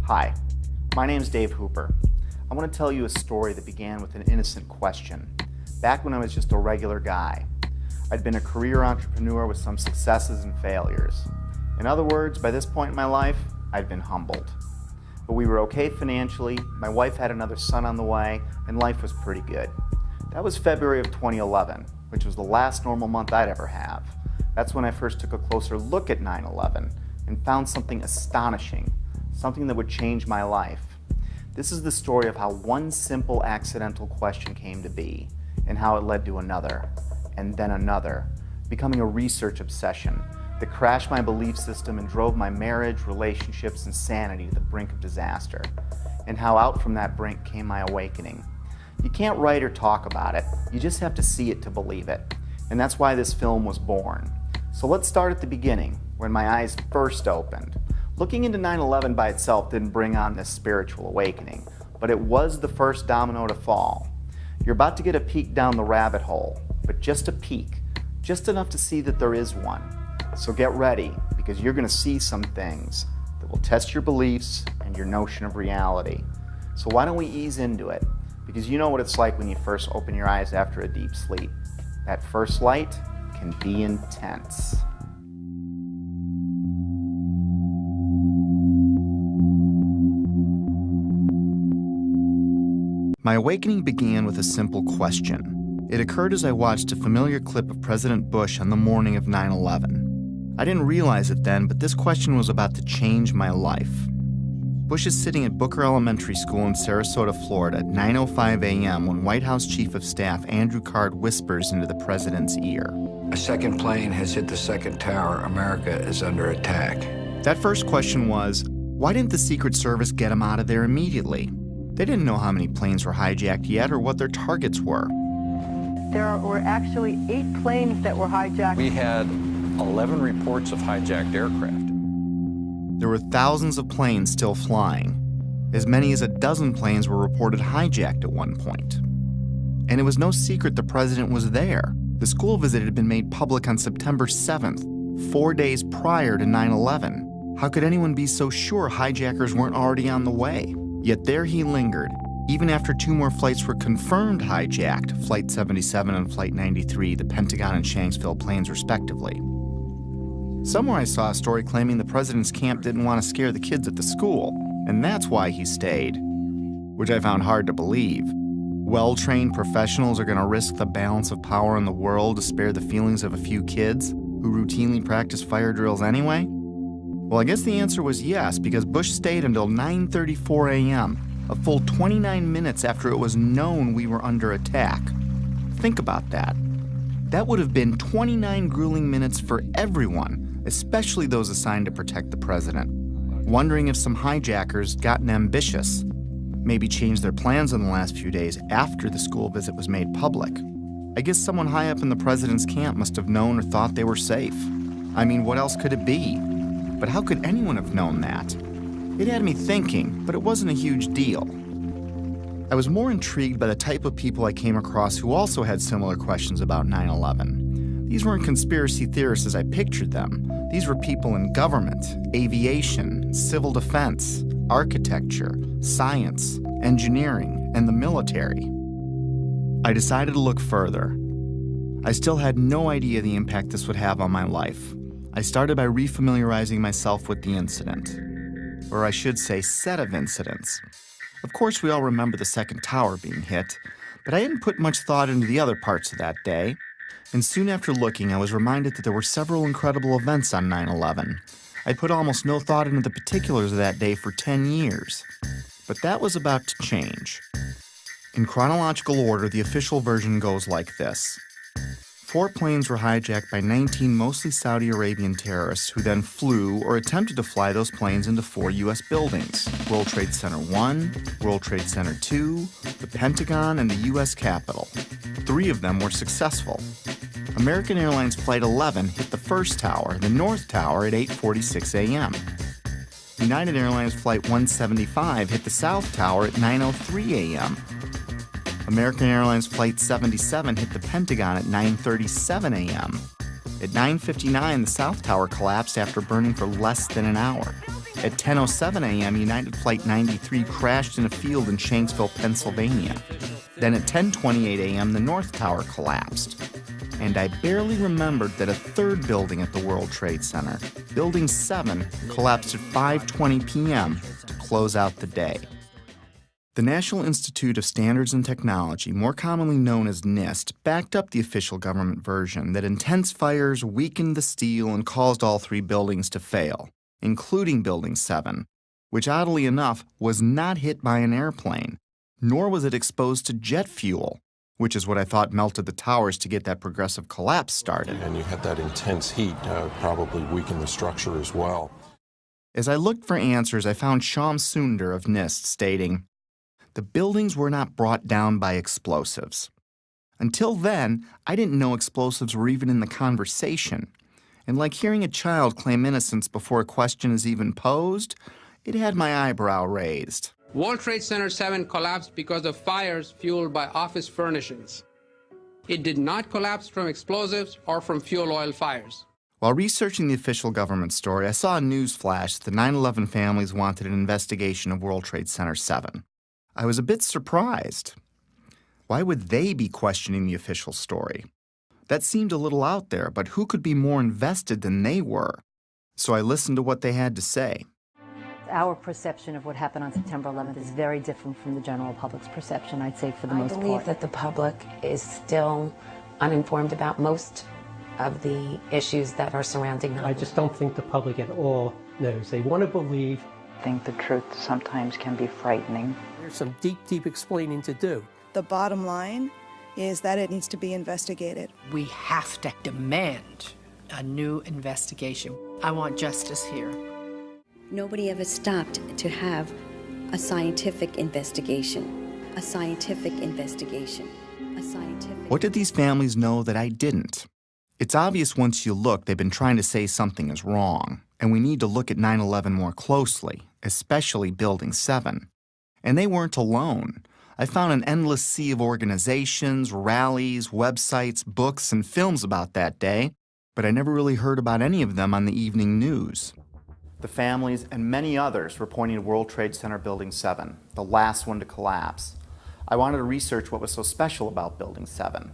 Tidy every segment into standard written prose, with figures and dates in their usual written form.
Hi, my name's Dave Hooper. I want to tell you a story that began with an innocent question. Back when I was just a regular guy, I'd been a career entrepreneur with some successes and failures. In other words, by this point in my life, I'd been humbled. But we were okay financially, my wife had another son on the way, and life was pretty good. That was February of 2011, which was the last normal month I'd ever have. That's when I first took a closer look at 9/11 and found something astonishing. Something that would change my life. This is the story of how one simple accidental question came to be, and how it led to another, and then another, becoming a research obsession that crashed my belief system and drove my marriage, relationships, and sanity to the brink of disaster, and how out from that brink came my awakening. You can't write or talk about it, you just have to see it to believe it, and that's why this film was born. So let's start at the beginning, when my eyes first opened. Looking into 9/11 by itself didn't bring on this spiritual awakening, but it was the first domino to fall. You're about to get a peek down the rabbit hole, but just a peek, just enough to see that there is one. So get ready, because you're going to see some things that will test your beliefs and your notion of reality. So why don't we ease into it? Because you know what it's like when you first open your eyes after a deep sleep. That first light can be intense. My awakening began with a simple question. It occurred as I watched a familiar clip of President Bush on the morning of 9/11. I didn't realize it then, but this question was about to change my life. Bush is sitting at Booker Elementary School in Sarasota, Florida at 9:05 a.m. when White House Chief of Staff Andrew Card whispers into the president's ear. A second plane has hit the second tower. America is under attack. That first question was, why didn't the Secret Service get him out of there immediately? They didn't know how many planes were hijacked yet or what their targets were. There were actually 8 planes that were hijacked. We had 11 reports of hijacked aircraft. There were thousands of planes still flying. As many as a dozen planes were reported hijacked at one point. And it was no secret the president was there. The school visit had been made public on September 7th, 4 days prior to 9/11. How could anyone be so sure hijackers weren't already on the way? Yet there he lingered, even after 2 more flights were confirmed hijacked, Flight 77 and Flight 93, the Pentagon and Shanksville planes respectively. Somewhere I saw a story claiming the president's camp didn't want to scare the kids at the school, and that's why he stayed, which I found hard to believe. Well-trained professionals are going to risk the balance of power in the world to spare the feelings of a few kids who routinely practice fire drills anyway? Well, I guess the answer was yes, because Bush stayed until 9:34 a.m., a full 29 minutes after it was known we were under attack. Think about that. That would have been 29 grueling minutes for everyone, especially those assigned to protect the president, wondering if some hijackers gotten ambitious, maybe changed their plans in the last few days after the school visit was made public. I guess someone high up in the president's camp must have known or thought they were safe. I mean, what else could it be? But how could anyone have known that? It had me thinking, but it wasn't a huge deal. I was more intrigued by the type of people I came across who also had similar questions about 9/11. These weren't conspiracy theorists as I pictured them. These were people in government, aviation, civil defense, architecture, science, engineering, and the military. I decided to look further. I still had no idea the impact this would have on my life. I started by refamiliarizing myself with the incident, or I should say set of incidents. Of course, we all remember the second tower being hit, but I didn't put much thought into the other parts of that day. And soon after looking, I was reminded that there were several incredible events on 9/11. I put almost no thought into the particulars of that day for 10 years. But that was about to change. In chronological order, the official version goes like this. 4 planes were hijacked by 19 mostly Saudi Arabian terrorists who then flew or attempted to fly those planes into 4 U.S. buildings: World Trade Center 1, World Trade Center 2, the Pentagon, and the U.S. Capitol. 3 of them were successful. American Airlines Flight 11 hit the first tower, the North Tower, at 8:46 a.m. United Airlines Flight 175 hit the South Tower at 9:03 a.m. American Airlines Flight 77 hit the Pentagon at 9:37 a.m. At 9:59, the South Tower collapsed after burning for less than an hour. At 10:07 a.m., United Flight 93 crashed in a field in Shanksville, Pennsylvania. Then at 10:28 a.m., the North Tower collapsed. And I barely remembered that a third building at the World Trade Center, Building 7, collapsed at 5:20 p.m. to close out the day. The National Institute of Standards and Technology, more commonly known as NIST, backed up the official government version that intense fires weakened the steel and caused all 3 buildings to fail, including Building 7, which oddly enough was not hit by an airplane, nor was it exposed to jet fuel, which is what I thought melted the towers to get that progressive collapse started. And you had that intense heat probably weakened the structure as well. As I looked for answers, I found Shyam Sunder of NIST stating, "The buildings were not brought down by explosives. Until then, I didn't know explosives were even in the conversation. And like hearing a child claim innocence before a question is even posed, it had my eyebrow raised." World Trade Center 7 collapsed because of fires fueled by office furnishings. It did not collapse from explosives or from fuel oil fires. While researching the official government story, I saw a news flash that the 9/11 families wanted an investigation of World Trade Center 7. I was a bit surprised. Why would they be questioning the official story? That seemed a little out there, but who could be more invested than they were? So I listened to what they had to say. Our perception of what happened on September 11th is very different from the general public's perception, I'd say, for the most part. I believe that the public is still uninformed about most of the issues that are surrounding them. I just don't think the public at all knows. They want to believe. I think the truth sometimes can be frightening. There's some deep, deep explaining to do. The bottom line is that it needs to be investigated. We have to demand a new investigation. I want justice here. Nobody ever stopped to have a scientific investigation. A scientific investigation. A scientific... What did these families know that I didn't? It's obvious once you look, they've been trying to say something is wrong, and we need to look at 9/11 more closely, especially Building 7. And they weren't alone. I found an endless sea of organizations, rallies, websites, books, and films about that day, but I never really heard about any of them on the evening news. The families and many others were pointing to World Trade Center Building 7, the last one to collapse. I wanted to research what was so special about Building 7.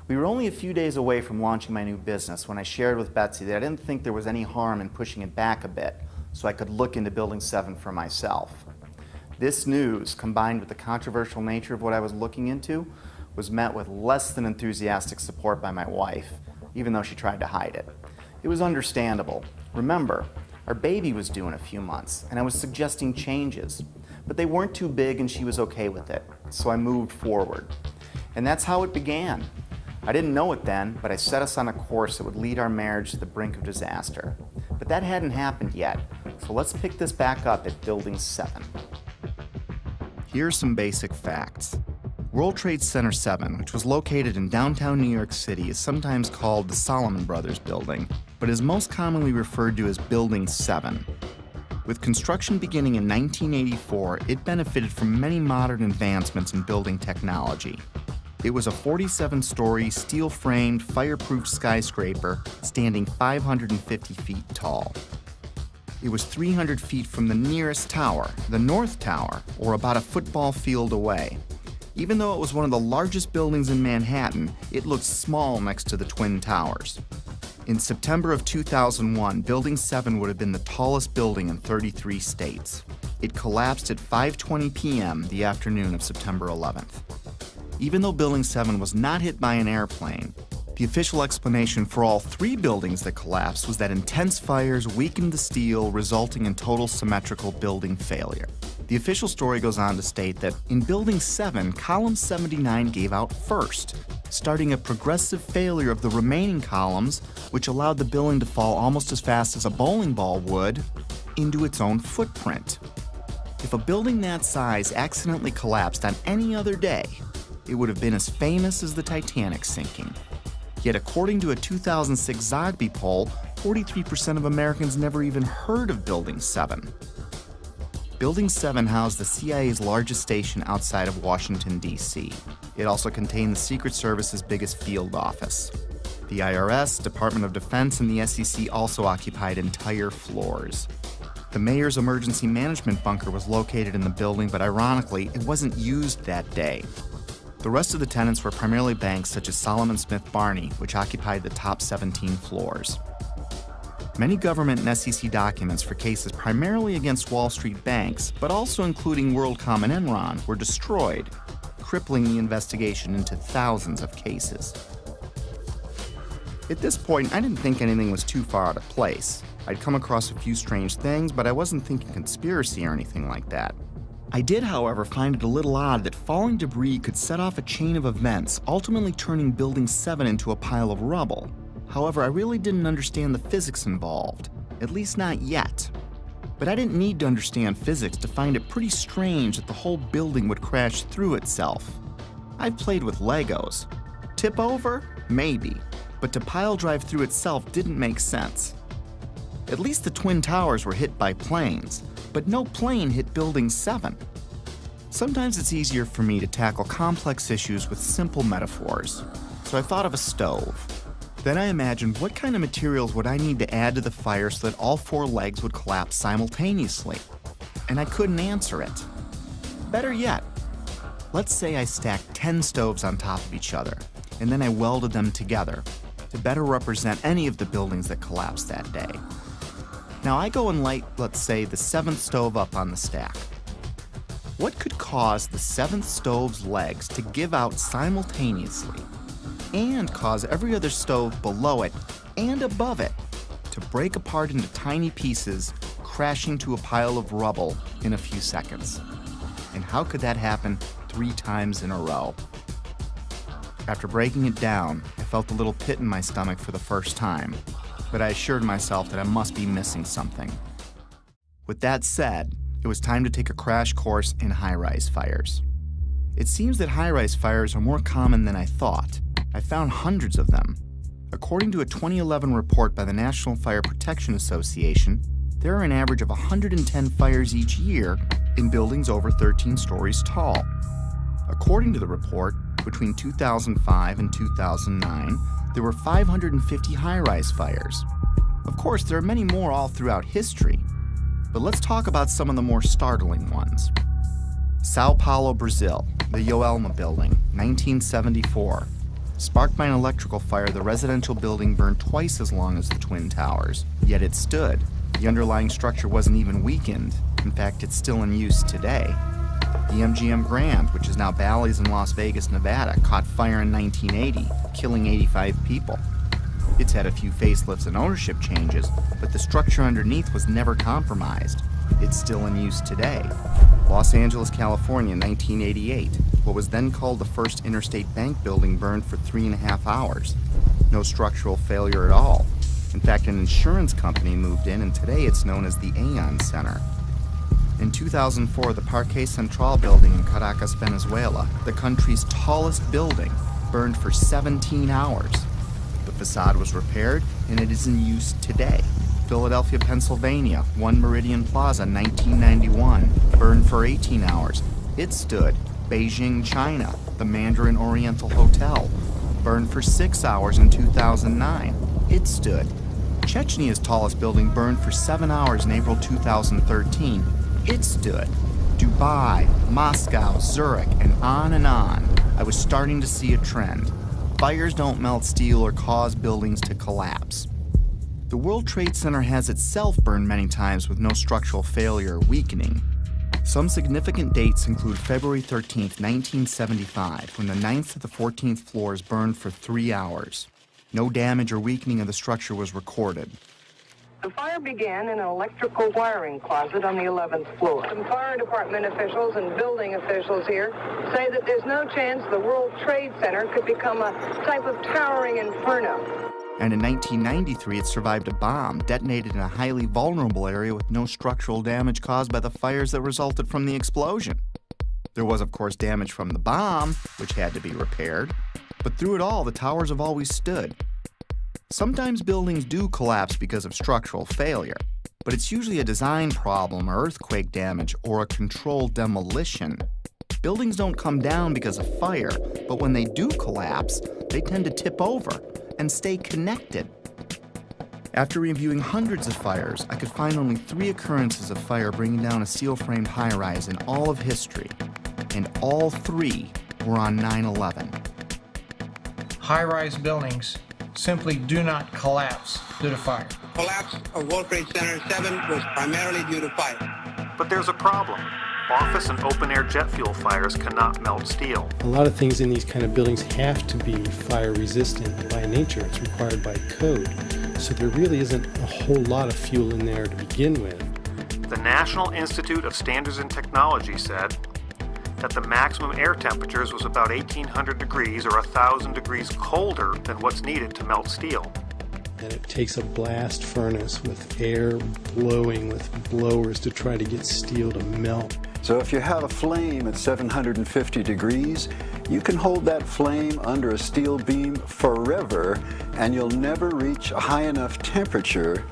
We were only a few days away from launching my new business when I shared with Betsy that I didn't think there was any harm in pushing it back a bit so I could look into Building 7 for myself. This news, combined with the controversial nature of what I was looking into, was met with less than enthusiastic support by my wife, even though she tried to hide it. It was understandable. Remember, our baby was due in a few months, and I was suggesting changes, but they weren't too big and she was okay with it, so I moved forward. And that's how it began. I didn't know it then, but I set us on a course that would lead our marriage to the brink of disaster. But that hadn't happened yet, so let's pick this back up at Building 7. Here's some basic facts. World Trade Center 7, which was located in downtown New York City, is sometimes called the Salomon Brothers Building, but is most commonly referred to as Building 7. With construction beginning in 1984, it benefited from many modern advancements in building technology. It was a 47-story, steel-framed, fireproof skyscraper standing 550 feet tall. It was 300 feet from the nearest tower, the North Tower, or about a football field away. Even though it was one of the largest buildings in Manhattan, it looked small next to the Twin Towers. In September of 2001, Building 7 would have been the tallest building in 33 states. It collapsed at 5:20 p.m. the afternoon of September 11th. Even though Building 7 was not hit by an airplane, The official explanation for all 3 buildings that collapsed was that intense fires weakened the steel, resulting in total symmetrical building failure. The official story goes on to state that in Building 7, column 79 gave out first, starting a progressive failure of the remaining columns, which allowed the building to fall almost as fast as a bowling ball would into its own footprint. If a building that size accidentally collapsed on any other day, it would have been as famous as the Titanic sinking. Yet according to a 2006 Zogby poll, 43% of Americans never even heard of Building 7. Building 7 housed the CIA's largest station outside of Washington, D.C. It also contained the Secret Service's biggest field office. The IRS, Department of Defense, and the SEC also occupied entire floors. The mayor's emergency management bunker was located in the building, but ironically, it wasn't used that day. The rest of the tenants were primarily banks such as Solomon Smith Barney, which occupied the top 17 floors. Many government and SEC documents for cases primarily against Wall Street banks, but also including WorldCom and Enron, were destroyed, crippling the investigation into thousands of cases. At this point, I didn't think anything was too far out of place. I'd come across a few strange things, but I wasn't thinking conspiracy or anything like that. I did, however, find it a little odd that falling debris could set off a chain of events, ultimately turning Building 7 into a pile of rubble. However, I really didn't understand the physics involved, at least not yet. But I didn't need to understand physics to find it pretty strange that the whole building would crash through itself. I've played with Legos. Tip over? Maybe. But to pile drive through itself didn't make sense. At least the Twin Towers were hit by planes, but no plane hit Building 7. Sometimes it's easier for me to tackle complex issues with simple metaphors, so I thought of a stove. Then I imagined what kind of materials would I need to add to the fire so that all 4 legs would collapse simultaneously, and I couldn't answer it. Better yet, let's say I stacked 10 stoves on top of each other, and then I welded them together to better represent any of the buildings that collapsed that day. Now I go and light, let's say, the 7th stove up on the stack. What could cause the 7th stove's legs to give out simultaneously and cause every other stove below it and above it to break apart into tiny pieces, crashing to a pile of rubble in a few seconds? And how could that happen 3 times in a row? After breaking it down, I felt a little pit in my stomach for the first time, but I assured myself that I must be missing something. With that said, it was time to take a crash course in high-rise fires. It seems that high-rise fires are more common than I thought. I found hundreds of them. According to a 2011 report by the National Fire Protection Association, there are an average of 110 fires each year in buildings over 13 stories tall. According to the report, between 2005 and 2009, there were 550 high-rise fires. Of course, there are many more all throughout history, but let's talk about some of the more startling ones. Sao Paulo, Brazil, the Joelma building, 1974. Sparked by an electrical fire, the residential building burned twice as long as the Twin Towers, yet it stood. The underlying structure wasn't even weakened. In fact, it's still in use today. The MGM Grand, which is now Bally's in Las Vegas, Nevada, caught fire in 1980, killing 85 people. It's had a few facelifts and ownership changes, but the structure underneath was never compromised. It's still in use today. Los Angeles, California, 1988. What was then called the First Interstate Bank building burned for 3.5 hours. No structural failure at all. In fact, an insurance company moved in, and today it's known as the Aon Center. In 2004, the Parque Central building in Caracas, Venezuela, the country's tallest building, burned for 17 hours. The facade was repaired, and it is in use today. Philadelphia, Pennsylvania, One Meridian Plaza, 1991, burned for 18 hours. It stood. Beijing, China, the Mandarin Oriental Hotel, burned for 6 hours in 2009. It stood. Chechny's tallest building burned for 7 hours in April 2013. It stood. Dubai, Moscow, Zurich, and on and on. I was starting to see a trend. Fires don't melt steel or cause buildings to collapse. The World Trade Center has itself burned many times with no structural failure or weakening. Some significant dates include February 13, 1975, when the 9th to the 14th floors burned for 3 hours. No damage or weakening of the structure was recorded. The fire began in an electrical wiring closet on the 11th floor. Some fire department officials and building officials here say that there's no chance the World Trade Center could become a type of towering inferno. And in 1993, it survived a bomb detonated in a highly vulnerable area with no structural damage caused by the fires that resulted from the explosion. There was, of course, damage from the bomb, which had to be repaired, but through it all, the towers have always stood. Sometimes buildings do collapse because of structural failure, but it's usually a design problem or earthquake damage or a controlled demolition. Buildings don't come down because of fire, but when they do collapse, they tend to tip over and stay connected. After reviewing hundreds of fires, I could find only 3 occurrences of fire bringing down a steel-framed high-rise in all of history, and all 3 were on 9/11. High-rise buildings simply do not collapse due to fire. Collapse of World Trade Center 7 was primarily due to fire. But there's a problem. Office and open-air jet fuel fires cannot melt steel. A lot of things in these kind of buildings have to be fire resistant by nature. It's required by code. So there really isn't a whole lot of fuel in there to begin with. The National Institute of Standards and Technology said that the maximum air temperatures was about 1,800 degrees or 1,000 degrees colder than what's needed to melt steel. And it takes a blast furnace with air blowing with blowers to try to get steel to melt. So if you have a flame at 750 degrees, you can hold that flame under a steel beam forever, and you'll never reach a high enough temperature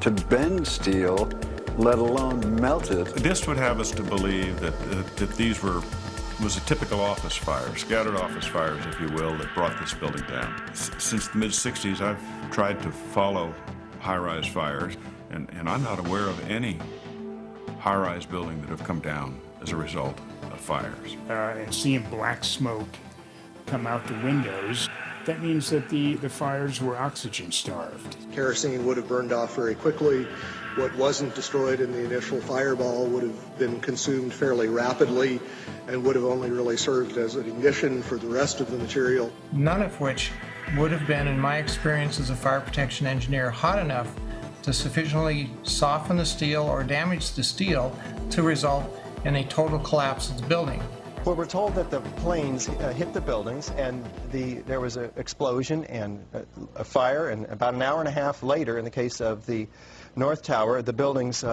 to bend steel, let alone melt it. This would have us to believe that these was a typical office fire, scattered office fires, if you will, that brought this building down. Since the mid-60s, I've tried to follow high-rise fires, and I'm not aware of any high-rise building that have come down as a result of fires. And seeing black smoke come out the windows, that means that the fires were oxygen starved. Kerosene would have burned off very quickly. What wasn't destroyed in the initial fireball would have been consumed fairly rapidly and would have only really served as an ignition for the rest of the material. None of which would have been, in my experience as a fire protection engineer, hot enough to sufficiently soften the steel or damage the steel to result in a total collapse of the building. Well, we're told that the planes hit the buildings and there was an explosion and a fire, and about an hour and a half later, in the case of the North Tower, the buildings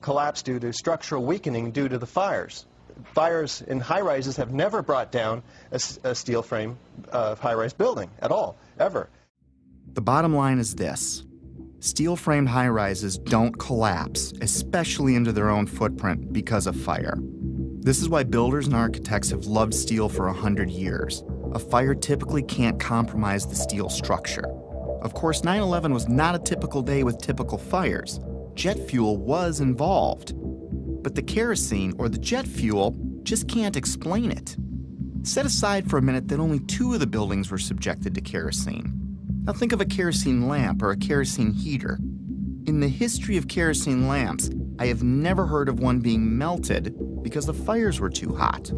collapsed due to structural weakening due to the fires. Fires in high-rises have never brought down a steel frame high-rise building at all, ever. The bottom line is this. Steel-framed high-rises don't collapse, especially into their own footprint, because of fire. This is why builders and architects have loved steel for 100 years. A fire typically can't compromise the steel structure. Of course, 9/11 was not a typical day with typical fires. Jet fuel was involved. But the kerosene or the jet fuel just can't explain it. Set aside for a minute that only 2 of the buildings were subjected to kerosene. Now think of a kerosene lamp or a kerosene heater. In the history of kerosene lamps, I have never heard of one being melted because the fires were too hot.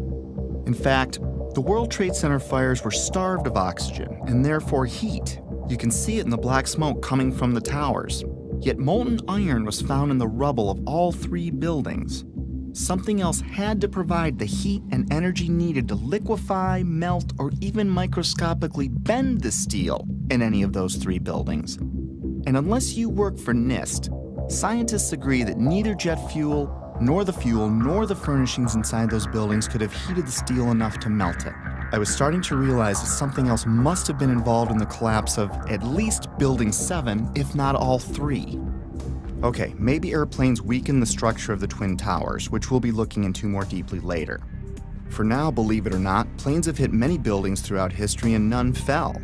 In fact, the World Trade Center fires were starved of oxygen and therefore heat. You can see it in the black smoke coming from the towers. Yet molten iron was found in the rubble of all 3 buildings. Something else had to provide the heat and energy needed to liquefy, melt, or even microscopically bend the steel in any of those 3 buildings. And unless you work for NIST, scientists agree that neither jet fuel, nor the furnishings inside those buildings could have heated the steel enough to melt it. I was starting to realize that something else must have been involved in the collapse of at least Building 7, if not all 3. Okay, maybe airplanes weakened the structure of the Twin Towers, which we'll be looking into more deeply later. For now, believe it or not, planes have hit many buildings throughout history and none fell.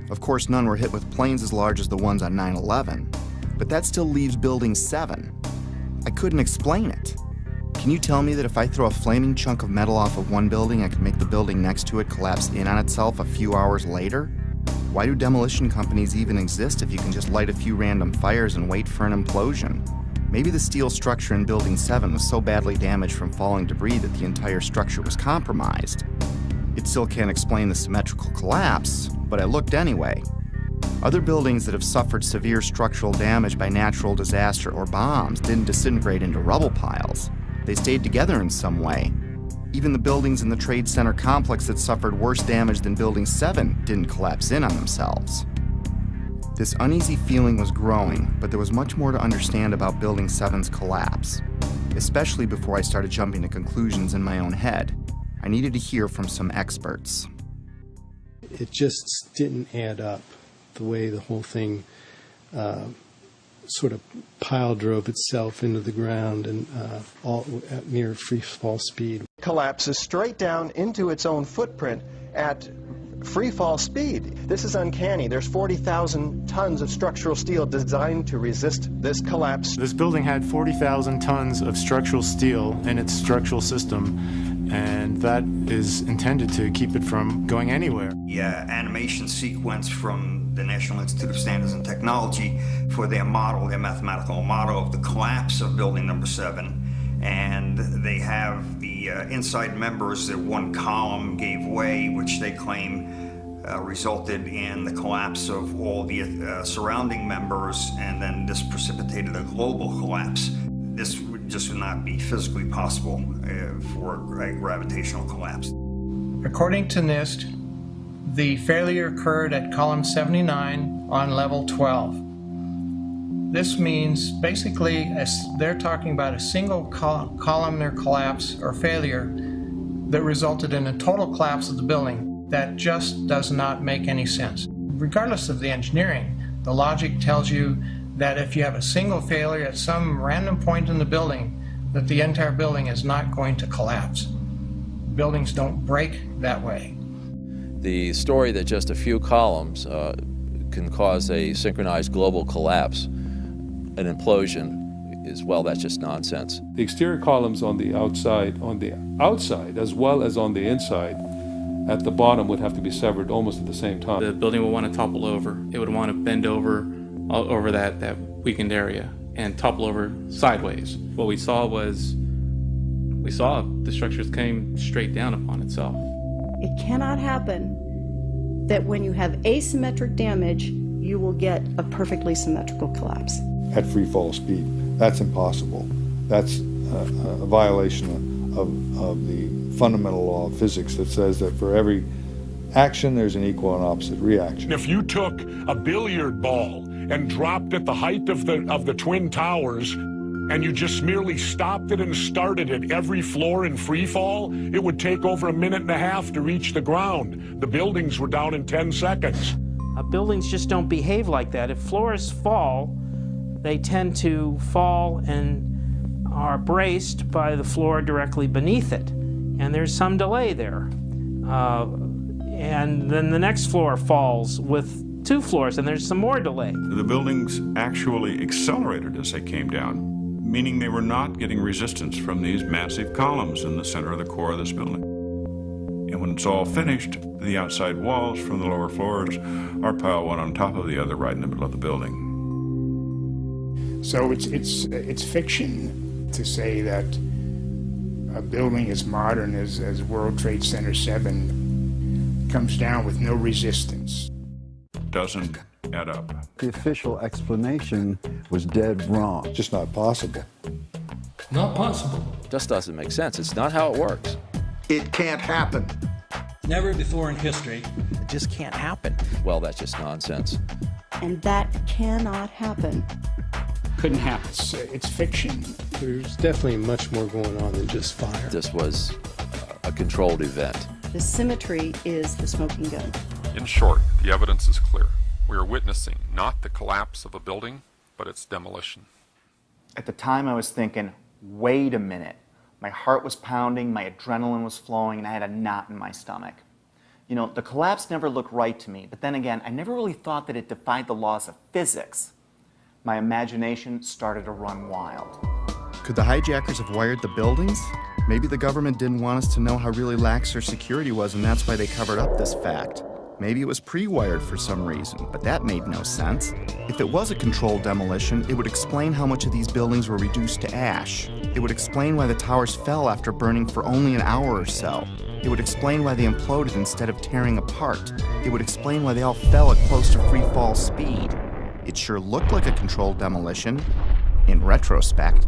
Of course, none were hit with planes as large as the ones on 9/11, but that still leaves Building 7. I couldn't explain it. Can you tell me that if I throw a flaming chunk of metal off of one building, I can make the building next to it collapse in on itself a few hours later? Why do demolition companies even exist if you can just light a few random fires and wait for an implosion? Maybe the steel structure in Building 7 was so badly damaged from falling debris that the entire structure was compromised. It still can't explain the symmetrical collapse, but I looked anyway. Other buildings that have suffered severe structural damage by natural disaster or bombs didn't disintegrate into rubble piles. They stayed together in some way. Even the buildings in the Trade Center complex that suffered worse damage than Building 7 didn't collapse in on themselves. This uneasy feeling was growing, but there was much more to understand about Building 7's collapse, especially before I started jumping to conclusions in my own head. I needed to hear from some experts. It just didn't add up, the way the whole thing sort of pile drove itself into the ground and all at near free fall speed. Collapses straight down into its own footprint at free fall speed. This is uncanny. There's 40,000 tons of structural steel designed to resist this collapse. This building had 40,000 tons of structural steel in its structural system, and that is intended to keep it from going anywhere. The animation sequence from the National Institute of Standards and Technology for their model, their mathematical model of the collapse of Building Number 7. And they have the inside members that one column gave way, which they claim resulted in the collapse of all the surrounding members, and then this precipitated a global collapse. This would just not be physically possible for a gravitational collapse. According to NIST, the failure occurred at column 79 on level 12. This means basically they're talking about a single columnar collapse or failure that resulted in a total collapse of the building. That just does not make any sense. Regardless of the engineering, the logic tells you that if you have a single failure at some random point in the building, that the entire building is not going to collapse. Buildings don't break that way. The story that just a few columns can cause a synchronized global collapse, an implosion, is, well, that's just nonsense. The exterior columns on the outside as well as on the inside at the bottom would have to be severed almost at the same time. The building would want to topple over. It would want to bend over that weakened area and topple over sideways. What we saw the structures came straight down upon itself. It cannot happen that when you have asymmetric damage, you will get a perfectly symmetrical collapse. At free fall speed, that's impossible. That's a violation of the fundamental law of physics that says that for every action, there's an equal and opposite reaction. If you took a billiard ball and dropped at the height of the Twin Towers, and you just merely stopped it and started at every floor in free fall, it would take over 1.5 minutes to reach the ground. The buildings were down in 10 seconds. Buildings just don't behave like that. If floors fall, they tend to fall and are braced by the floor directly beneath it. And there's some delay there. And then the next floor falls with 2 floors, and there's some more delay. The buildings actually accelerated as they came down, meaning they were not getting resistance from these massive columns in the center of the core of this building. And when it's all finished, the outside walls from the lower floors are piled one on top of the other right in the middle of the building. So it's fiction to say that a building as modern as World Trade Center 7 comes down with no resistance. Doesn't add up. The official explanation was dead wrong. Just not possible. Not possible. Just doesn't make sense. It's not how it works. It can't happen. Never before in history. It just can't happen. Well, that's just nonsense. And that cannot happen. Couldn't happen. It's fiction. There's definitely much more going on than just fire. This was a controlled event. The symmetry is the smoking gun. In short, the evidence is clear. We are witnessing not the collapse of a building, but its demolition. At the time, I was thinking, wait a minute. My heart was pounding, my adrenaline was flowing, and I had a knot in my stomach. You know, the collapse never looked right to me, but then again, I never really thought that it defied the laws of physics. My imagination started to run wild. Could the hijackers have wired the buildings? Maybe the government didn't want us to know how really lax their security was, and that's why they covered up this fact. Maybe it was pre-wired for some reason, but that made no sense. If it was a controlled demolition, it would explain how much of these buildings were reduced to ash. It would explain why the towers fell after burning for only an hour or so. It would explain why they imploded instead of tearing apart. It would explain why they all fell at close to free fall speed. It sure looked like a controlled demolition, in retrospect.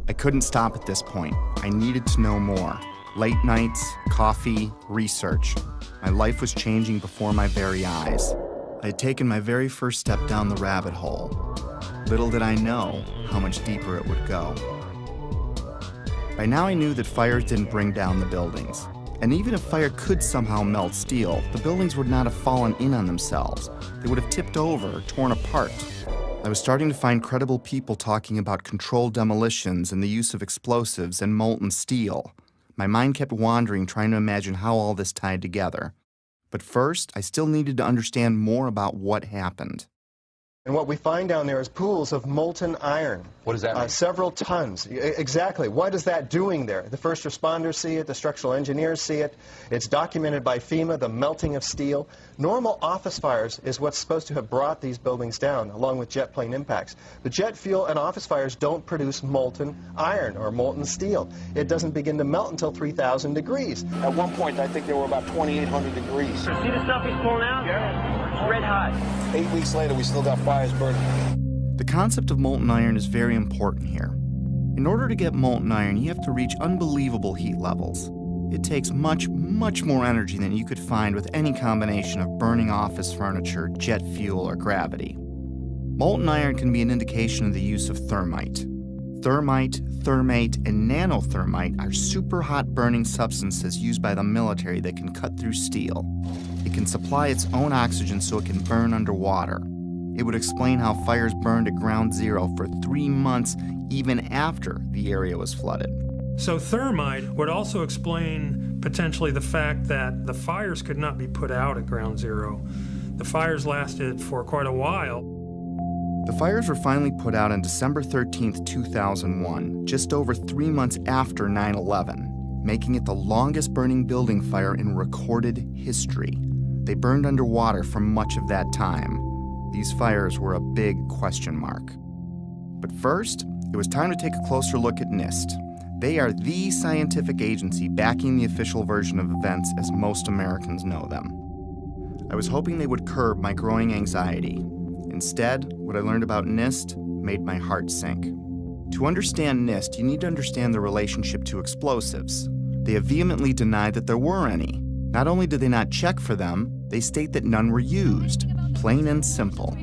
I couldn't stop at this point. I needed to know more. Late nights, coffee, research. My life was changing before my very eyes. I had taken my very first step down the rabbit hole. Little did I know how much deeper it would go. By now I knew that fires didn't bring down the buildings. And even if fire could somehow melt steel, the buildings would not have fallen in on themselves. They would have tipped over or torn apart. I was starting to find credible people talking about controlled demolitions and the use of explosives and molten steel. My mind kept wandering, trying to imagine how all this tied together. But first, I still needed to understand more about what happened. And what we find down there is pools of molten iron. What does that mean? Several tons. Exactly. What is that doing there? The first responders see it. The structural engineers see it. It's documented by FEMA, the melting of steel. Normal office fires is what's supposed to have brought these buildings down, along with jet plane impacts. But jet fuel and office fires don't produce molten iron or molten steel. It doesn't begin to melt until 3,000 degrees. At one point, I think they were about 2,800 degrees. See the stuff he's pulling out? Yeah. It's red hot. 8 weeks later, we still got fires burning. The concept of molten iron is very important here. In order to get molten iron, you have to reach unbelievable heat levels. It takes much, much more energy than you could find with any combination of burning office furniture, jet fuel, or gravity. Molten iron can be an indication of the use of thermite. Thermite, thermate, and nanothermite are super hot burning substances used by the military that can cut through steel. It can supply its own oxygen so it can burn underwater. It would explain how fires burned at ground zero for 3 months even after the area was flooded. So thermite would also explain potentially the fact that the fires could not be put out at ground zero. The fires lasted for quite a while. The fires were finally put out on December 13, 2001, just over 3 months after 9/11, making it the longest burning building fire in recorded history. They burned underwater for much of that time. These fires were a big question mark. But first, it was time to take a closer look at NIST. They are the scientific agency backing the official version of events as most Americans know them. I was hoping they would curb my growing anxiety. Instead, what I learned about NIST made my heart sink. To understand NIST, you need to understand the relationship to explosives. They have vehemently denied that there were any. Not only did they not check for them, they state that none were used. Plain and simple.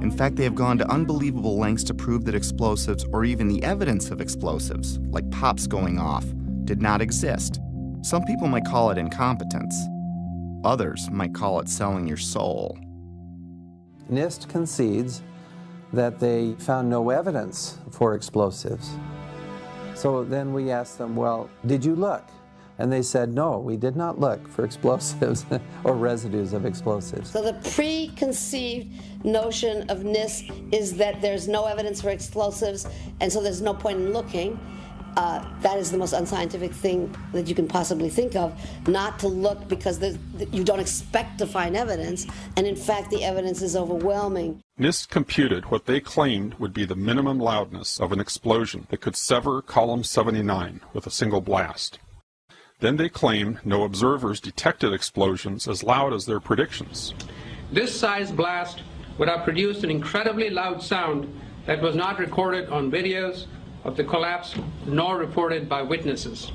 In fact, they have gone to unbelievable lengths to prove that explosives, or even the evidence of explosives, like pops going off, did not exist. Some people might call it incompetence. Others might call it selling your soul. NIST concedes that they found no evidence for explosives. So then we asked them, well, did you look? And they said, no, we did not look for explosives or residues of explosives. So the preconceived notion of NIST is that there's no evidence for explosives, and so there's no point in looking. That is the most unscientific thing that you can possibly think of, not to look because you don't expect to find evidence, and in fact the evidence is overwhelming. NIST computed what they claimed would be the minimum loudness of an explosion that could sever column 79 with a single blast. Then they claimed no observers detected explosions as loud as their predictions. This size blast would have produced an incredibly loud sound that was not recorded on videos of the collapse nor reported by witnesses.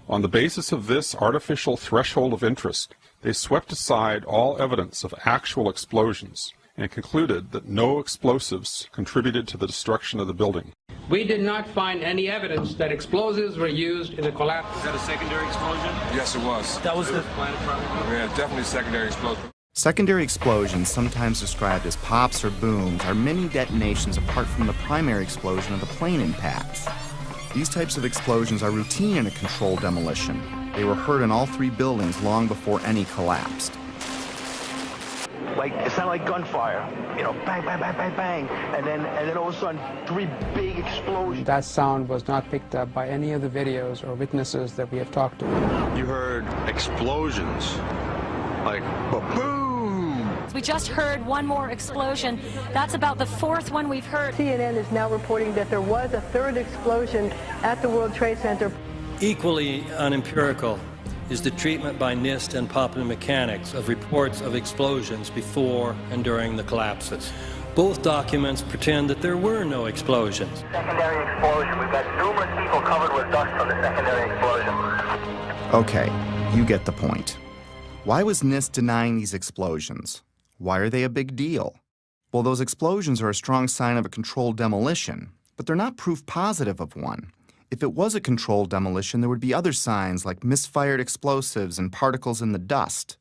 On the basis of this artificial threshold of interest, they swept aside all evidence of actual explosions and concluded that no explosives contributed to the destruction of the building. We did not find any evidence that explosives were used in the collapse. Is that a secondary explosion? Yes, it was. That was the Yeah, definitely secondary explosion. Secondary explosions, sometimes described as pops or booms, are mini detonations apart from the primary explosion of the plane impacts. These types of explosions are routine in a controlled demolition. They were heard in all 3 buildings long before any collapsed. Like, it sounded like gunfire, you know, bang, bang, bang, bang, bang, and then all of a sudden, 3 big explosions. That sound was not picked up by any of the videos or witnesses that we have talked to. You heard explosions, like ba-boom! We just heard one more explosion. That's about the fourth one we've heard. CNN is now reporting that there was a third explosion at the World Trade Center. Equally unempirical is the treatment by NIST and Popular Mechanics of reports of explosions before and during the collapses. Both documents pretend that there were no explosions. Secondary explosion. We've got numerous people covered with dust from the secondary explosion. Okay, you get the point. Why was NIST denying these explosions? Why are they a big deal? Well, those explosions are a strong sign of a controlled demolition, but they're not proof positive of one. If it was a controlled demolition, there would be other signs like misfired explosives and particles in the dust.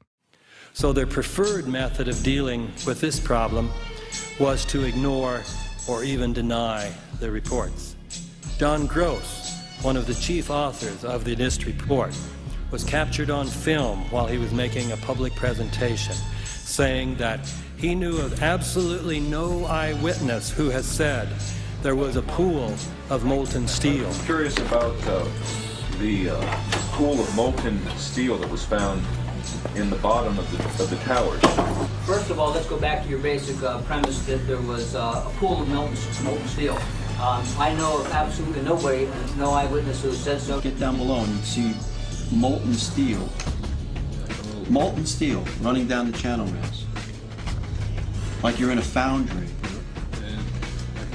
So their preferred method of dealing with this problem was to ignore or even deny the reports. John Gross, one of the chief authors of the NIST report, was captured on film while he was making a public presentation, saying that he knew of absolutely no eyewitness who has said there was a pool of molten steel. I'm curious about the pool of molten steel that was found in the bottom of the towers. First of all, let's go back to your basic premise that there was a pool of molten steel. I know of absolutely nobody, no eyewitness who said so. Get down below and you see molten steel running down the channel rails. Like you're in a foundry.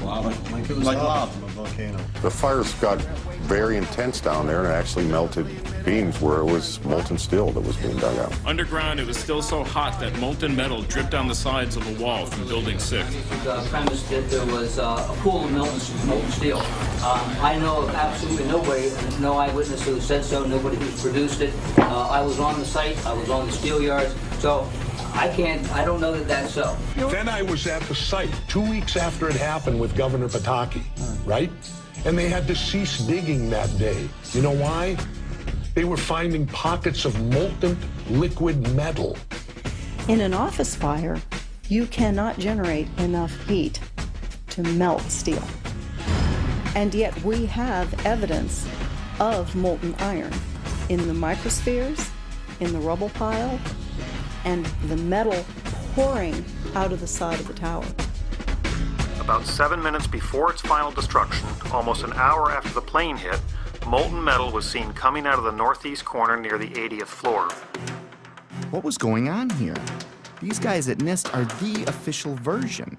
Like it was lava from a volcano. The fires got very intense down there and it actually melted beams where it was molten steel that was being dug out. Underground, it was still so hot that molten metal dripped down the sides of the wall from Building 6. The premise that there was a pool of molten steel. I know of absolutely nobody, no eyewitness who said so, nobody who's produced it. I was on the site, I was on the steel yards, so I don't know that that's so. Then I was at the site 2 weeks after it happened with Governor Pataki, right? And they had to cease digging that day. You know why? They were finding pockets of molten liquid metal. In an office fire, you cannot generate enough heat to melt steel. And yet we have evidence of molten iron in the microspheres, in the rubble pile, and the metal pouring out of the side of the tower. About 7 minutes before its final destruction, almost an hour after the plane hit, molten metal was seen coming out of the northeast corner near the 80th floor. What was going on here? These guys at NIST are the official version.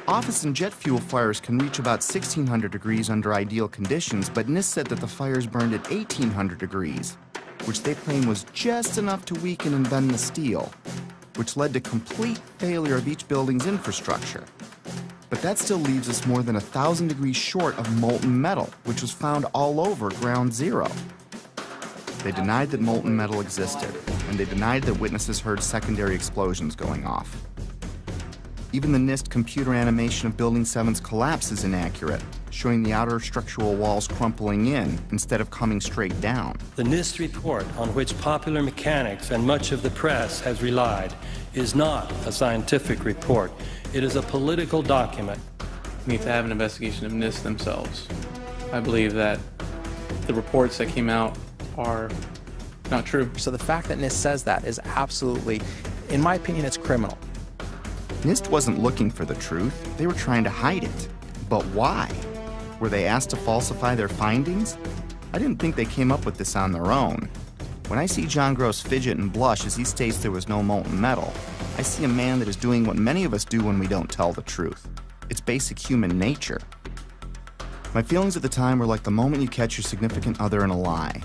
Office and jet fuel fires can reach about 1,600 degrees under ideal conditions, but NIST said that the fires burned at 1,800 degrees, which they claim was just enough to weaken and bend the steel, which led to complete failure of each building's infrastructure. But that still leaves us more than 1,000 degrees short of molten metal, which was found all over Ground Zero. They denied that molten metal existed, and they denied that witnesses heard secondary explosions going off. Even the NIST computer animation of Building 7's collapse is inaccurate, showing the outer structural walls crumpling in instead of coming straight down. The NIST report, on which Popular Mechanics and much of the press has relied, is not a scientific report. It is a political document. We need to have an investigation of NIST themselves. I believe that the reports that came out are not true. So the fact that NIST says that is absolutely, in my opinion, it's criminal. NIST wasn't looking for the truth. They were trying to hide it. But why? Were they asked to falsify their findings? I didn't think they came up with this on their own. When I see John Gross fidget and blush as he states there was no molten metal, I see a man that is doing what many of us do when we don't tell the truth. It's basic human nature. My feelings at the time were like the moment you catch your significant other in a lie.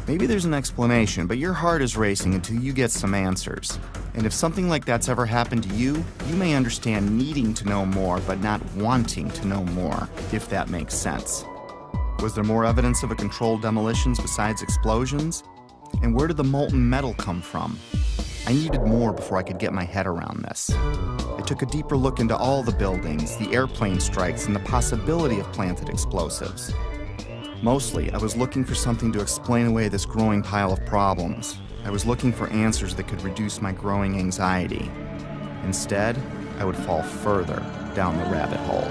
Maybe there's an explanation, but your heart is racing until you get some answers. And if something like that's ever happened to you, you may understand needing to know more, but not wanting to know more, if that makes sense. Was there more evidence of a controlled demolitions besides explosions? And where did the molten metal come from? I needed more before I could get my head around this. I took a deeper look into all the buildings, the airplane strikes, and the possibility of planted explosives. Mostly, I was looking for something to explain away this growing pile of problems. I was looking for answers that could reduce my growing anxiety. Instead, I would fall further down the rabbit hole.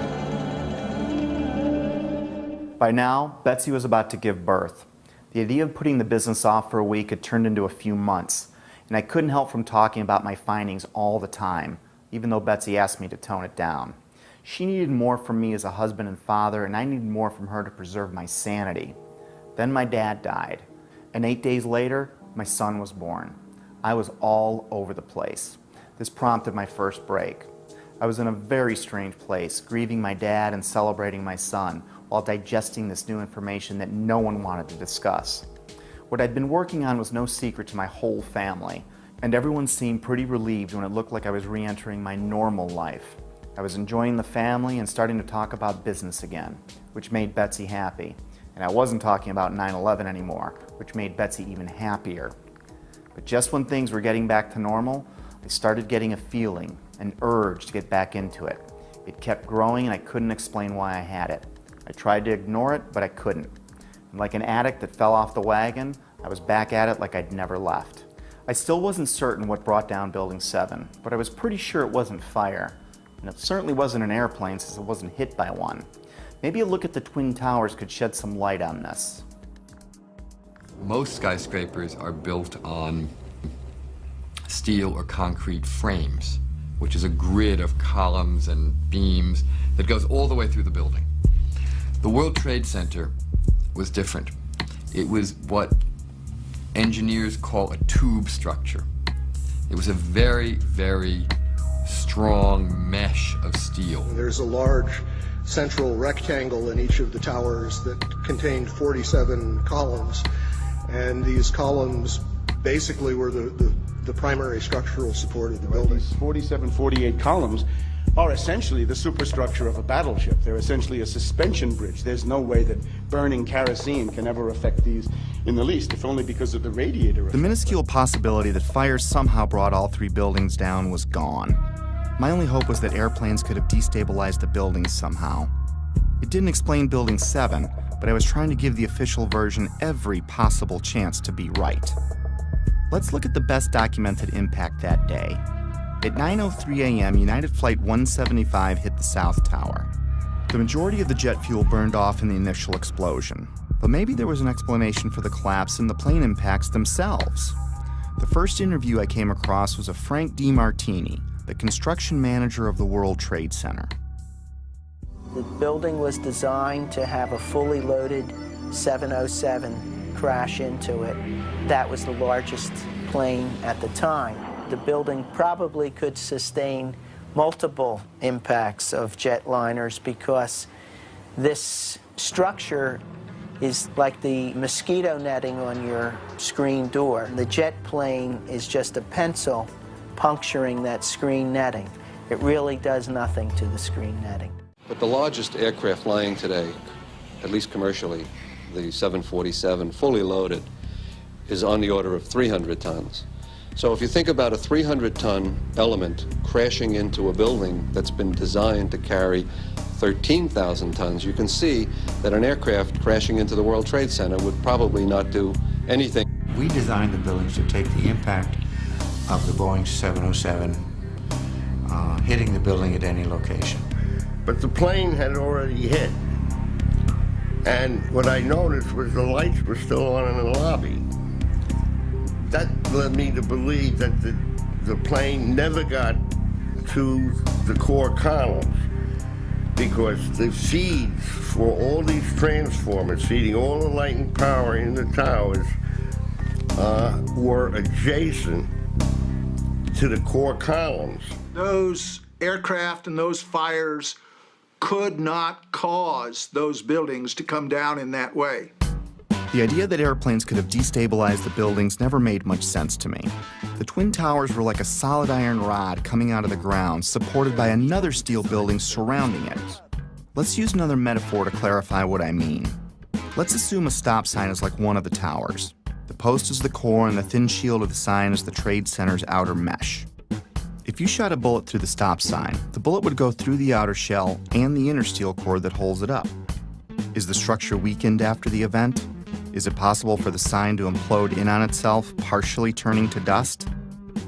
By now, Betsy was about to give birth. The idea of putting the business off for a week had turned into a few months. and I couldn't help from talking about my findings all the time, even though Betsy asked me to tone it down. She needed more from me as a husband and father, and I needed more from her to preserve my sanity. Then my dad died, and 8 days later, my son was born. I was all over the place. This prompted my first break. I was in a very strange place, grieving my dad and celebrating my son, while digesting this new information that no one wanted to discuss. What I'd been working on was no secret to my whole family, and everyone seemed pretty relieved when it looked like I was re-entering my normal life. I was enjoying the family and starting to talk about business again, which made Betsy happy. And I wasn't talking about 9/11 anymore, which made Betsy even happier. But just when things were getting back to normal, I started getting a feeling, an urge to get back into it. It kept growing and I couldn't explain why I had it. I tried to ignore it, but I couldn't. And like an addict that fell off the wagon, I was back at it like I'd never left. I still wasn't certain what brought down Building 7, but I was pretty sure it wasn't fire. And it certainly wasn't an airplane since it wasn't hit by one. Maybe a look at the Twin Towers could shed some light on this. Most skyscrapers are built on steel or concrete frames, which is a grid of columns and beams that goes all the way through the building. The World Trade Center was different. It was what engineers call a tube structure. It was a very, very strong mesh of steel. There's a large central rectangle in each of the towers that contained 47 columns, and these columns basically were the primary structural support of the building. These 47, 48 columns are essentially the superstructure of a battleship. They're essentially a suspension bridge. There's no way that burning kerosene can ever affect these in the least, if only because of the radiator effect. The minuscule possibility that fire somehow brought all three buildings down was gone. My only hope was that airplanes could have destabilized the buildings somehow. It didn't explain Building 7, but I was trying to give the official version every possible chance to be right. Let's look at the best documented impact that day. At 9:03 a.m., United Flight 175 hit the South Tower. The majority of the jet fuel burned off in the initial explosion, but maybe there was an explanation for the collapse in the plane impacts themselves. The first interview I came across was of Frank DeMartini, the construction manager of the World Trade Center. The building was designed to have a fully loaded 707 crash into it. That was the largest plane at the time. The building probably could sustain multiple impacts of jetliners because this structure is like the mosquito netting on your screen door. The jet plane is just a pencil puncturing that screen netting. It really does nothing to the screen netting. But the largest aircraft flying today, at least commercially, the 747, fully loaded, is on the order of 300 tons. So if you think about a 300-ton element crashing into a building that's been designed to carry 13,000 tons, you can see that an aircraft crashing into the World Trade Center would probably not do anything. We designed the buildings to take the impact of the Boeing 707 hitting the building at any location. But the plane had already hit. And what I noticed was the lights were still on in the lobby. That led me to believe that the plane never got to the core columns because the feeds for all these transformers feeding all the light and power in the towers were adjacent to the core columns. Those aircraft and those fires could not cause those buildings to come down in that way. The idea that airplanes could have destabilized the buildings never made much sense to me. The Twin Towers were like a solid iron rod coming out of the ground, supported by another steel building surrounding it. Let's use another metaphor to clarify what I mean. Let's assume a stop sign is like one of the towers. The post is the core and the thin shield of the sign is the Trade Center's outer mesh. If you shot a bullet through the stop sign, the bullet would go through the outer shell and the inner steel core that holds it up. Is the structure weakened after the event? Is it possible for the sign to implode in on itself, partially turning to dust?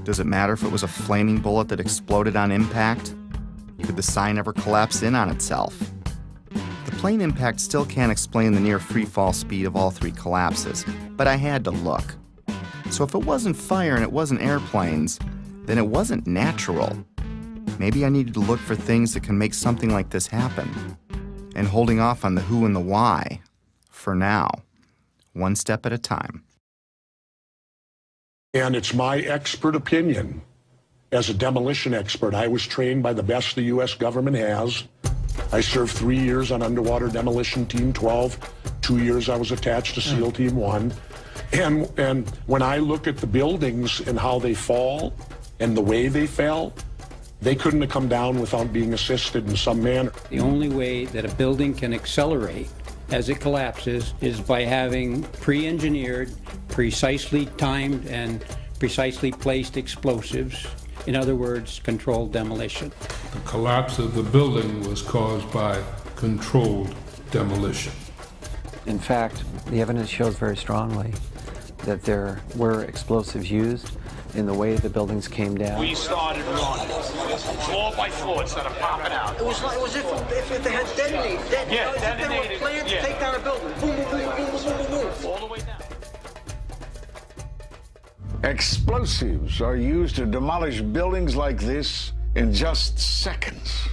Does it matter if it was a flaming bullet that exploded on impact? Could the sign ever collapse in on itself? The plane impact still can't explain the near free fall speed of all three collapses, but I had to look. So if it wasn't fire and it wasn't airplanes, then it wasn't natural. Maybe I needed to look for things that can make something like this happen. And holding off on the who and the why, for now, one step at a time. And it's my expert opinion. As a demolition expert, I was trained by the best the U.S. government has. I served 3 years on Underwater Demolition Team 12. 2 years I was attached to SEAL Team 1. And when I look at the buildings and how they fall and the way they fell, they couldn't have come down without being assisted in some manner. The only way that a building can accelerate as it collapses is by having pre-engineered, precisely timed, and precisely placed explosives. In other words, controlled demolition. The collapse of the building was caused by controlled demolition. In fact, the evidence shows very strongly that there were explosives used in the way the buildings came down. We started running floor by floor instead of popping out. It was like if they had detonated. Yeah, detonated. They were planned to take down a building. Boom, boom, boom, boom, boom, boom, boom. All the way down. Explosives are used to demolish buildings like this in just seconds.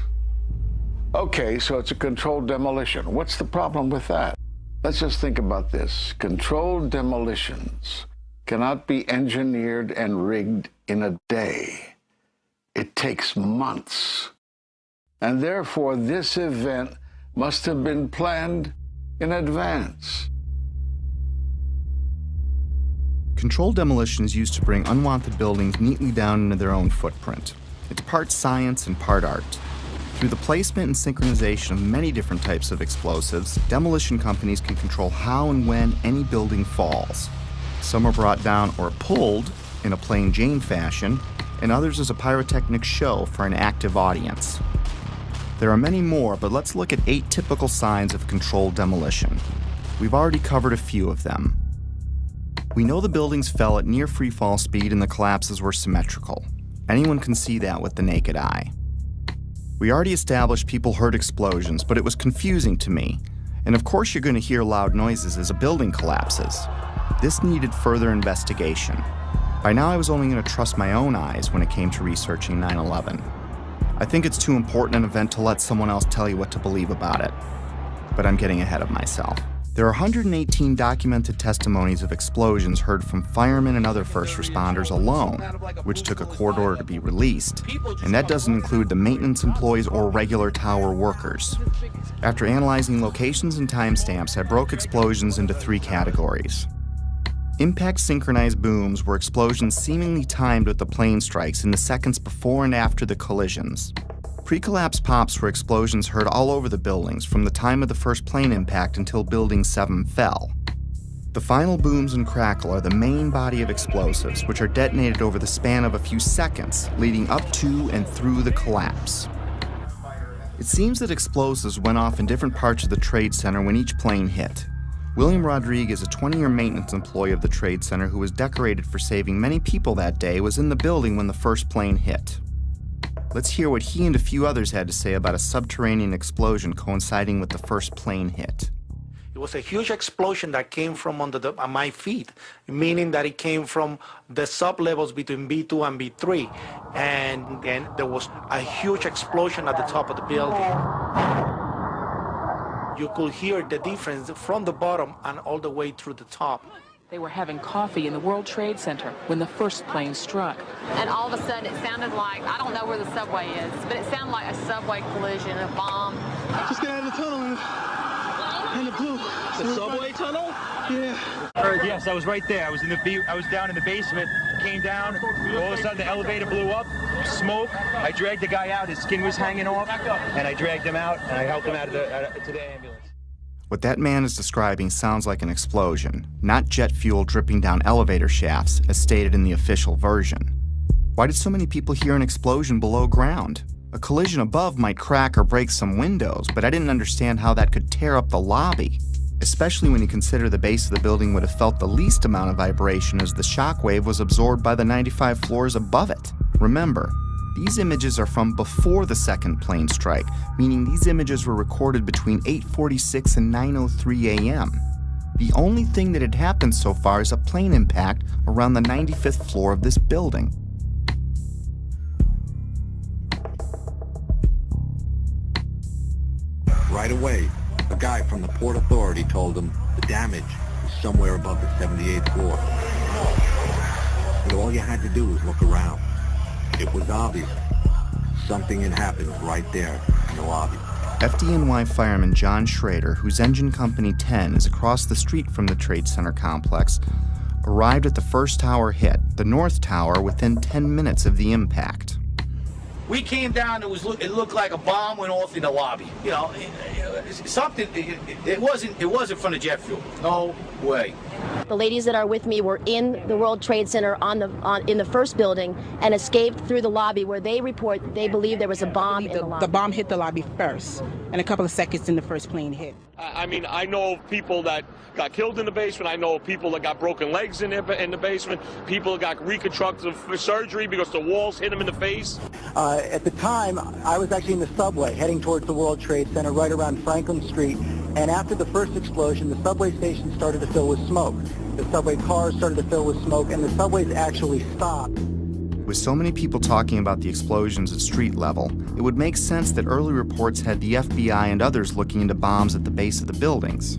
Okay, so it's a controlled demolition. What's the problem with that? Let's just think about this. Controlled demolitions cannot be engineered and rigged in a day. It takes months. And therefore, this event must have been planned in advance. Controlled demolition is used to bring unwanted buildings neatly down into their own footprint. It's part science and part art. Through the placement and synchronization of many different types of explosives, demolition companies can control how and when any building falls. Some are brought down or pulled in a plain Jane fashion, and others as a pyrotechnic show for an active audience. There are many more, but let's look at 8 typical signs of controlled demolition. We've already covered a few of them. We know the buildings fell at near freefall speed and the collapses were symmetrical. Anyone can see that with the naked eye. We already established people heard explosions, but it was confusing to me. And of course you're going to hear loud noises as a building collapses. This needed further investigation. By now I was only going to trust my own eyes when it came to researching 9/11. I think it's too important an event to let someone else tell you what to believe about it. But I'm getting ahead of myself. There are 118 documented testimonies of explosions heard from firemen and other first responders alone, which took a court order to be released, and that doesn't include the maintenance employees or regular tower workers. After analyzing locations and timestamps, I broke explosions into 3 categories. Impact synchronized booms were explosions seemingly timed with the plane strikes in the seconds before and after the collisions. Pre-collapse pops were explosions heard all over the buildings from the time of the first plane impact until Building 7 fell. The final booms and crackle are the main body of explosives, which are detonated over the span of a few seconds, leading up to and through the collapse. It seems that explosives went off in different parts of the Trade Center when each plane hit. William Rodriguez, a 20-year maintenance employee of the Trade Center who was decorated for saving many people that day, was in the building when the first plane hit. Let's hear what he and a few others had to say about a subterranean explosion coinciding with the first plane hit. It was a huge explosion that came from under my feet, meaning that it came from the sub-levels between B2 and B3. And then there was a huge explosion at the top of the building. You could hear the difference from the bottom and all the way through the top. They were having coffee in the World Trade Center when the first plane struck. And all of a sudden it sounded like, I don't know where the subway is, but it sounded like a subway collision, a bomb. Just get out of the tunnel and the blue. The subway tunnel? Yeah. Yes, I was right there. I was down in the basement, came down, all of a sudden the elevator blew up, smoke. I dragged the guy out, his skin was hanging off, and I dragged him out, and I helped him out to the ambulance. What that man is describing sounds like an explosion, not jet fuel dripping down elevator shafts, as stated in the official version. Why did so many people hear an explosion below ground? A collision above might crack or break some windows, but I didn't understand how that could tear up the lobby, especially when you consider the base of the building would have felt the least amount of vibration as the shockwave was absorbed by the 95 floors above it. Remember, these images are from before the second plane strike, meaning these images were recorded between 8:46 and 9:03 a.m. The only thing that had happened so far is a plane impact around the 95th floor of this building. Right away, a guy from the Port Authority told him the damage was somewhere above the 78th floor. But all you had to do was look around. It was obvious. Something had happened right there in the lobby. FDNY fireman John Schrader, whose engine company 10 is across the street from the Trade Center complex, arrived at the first tower hit, the North Tower, within 10 minutes of the impact. We came down, it looked like a bomb went off in the lobby. You know, it wasn't from the jet fuel. No way. The ladies that are with me were in the World Trade Center in the first building and escaped through the lobby, where they report they believe there was a bomb in the lobby. The bomb hit the lobby first, and a couple of seconds in the first plane hit. I mean, I know of people that got killed in the basement. I know of people that got broken legs in the basement. People that got reconstructive surgery because the walls hit them in the face. At the time, I was actually in the subway heading towards the World Trade Center right around Franklin Street. And after the first explosion, the subway station started to fill with smoke. The subway cars started to fill with smoke, and the subways actually stopped. With so many people talking about the explosions at street level, it would make sense that early reports had the FBI and others looking into bombs at the base of the buildings.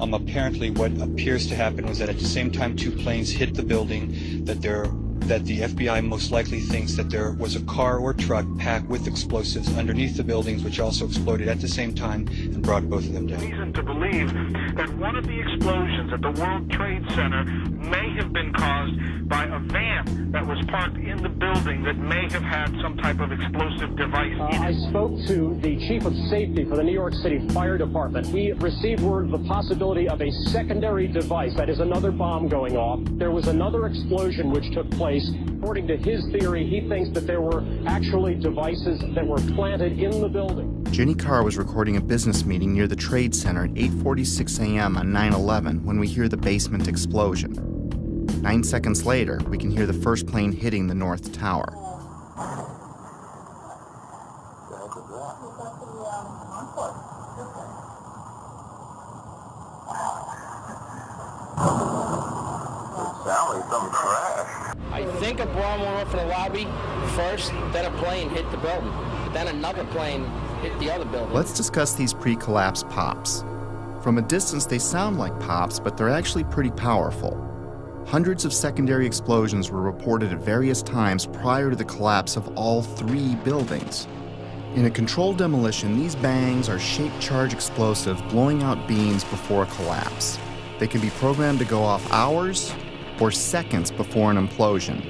Apparently what appears to happen was that at the same time two planes hit the building, that the FBI most likely thinks that there was a car or truck packed with explosives underneath the buildings, which also exploded at the same time and brought both of them down. Reason to believe that one of the explosions at the World Trade Center may have been caused by a van that was parked in the building that may have had some type of explosive device in it. I spoke to the chief of safety for the New York City Fire Department. He received word of the possibility of a secondary device, that is another bomb going off. There was another explosion which took place. According to his theory, he thinks that there were actually devices that were planted in the building. Jenny Carr was recording a business meeting near the Trade Center at 8:46 a.m. on 9/11 when we hear the basement explosion. 9 seconds later, we can hear the first plane hitting the North Tower. I think a bomb went off in the lobby first, then a plane hit the building, then another plane hit the other building. Let's discuss these pre-collapse pops. From a distance, they sound like pops, but they're actually pretty powerful. Hundreds of secondary explosions were reported at various times prior to the collapse of all three buildings. In a controlled demolition, these bangs are shaped charge explosives blowing out beams before a collapse. They can be programmed to go off hours or seconds before an implosion.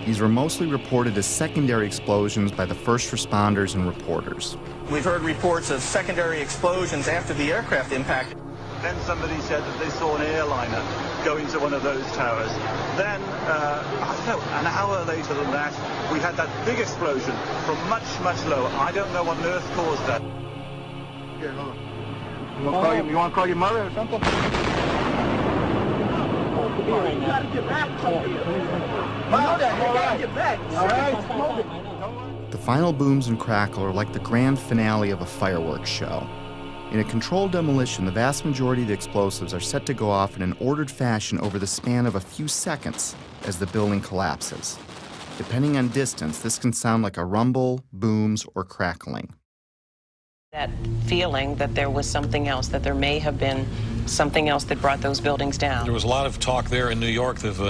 These were mostly reported as secondary explosions by the first responders and reporters. We've heard reports of secondary explosions after the aircraft impact. Then somebody said that they saw an airliner go into one of those towers. Then, I don't know, an hour later than that, we had that big explosion from much, much lower. I don't know what on earth caused that. Here, hold on. You want to call your mother or something? You gotta get back. The final booms and crackle are like the grand finale of a fireworks show. In a controlled demolition, the vast majority of the explosives are set to go off in an ordered fashion over the span of a few seconds as the building collapses. Depending on distance, this can sound like a rumble, booms, or crackling. That feeling that there was something else, that there may have been something else that brought those buildings down. There was a lot of talk there in New York of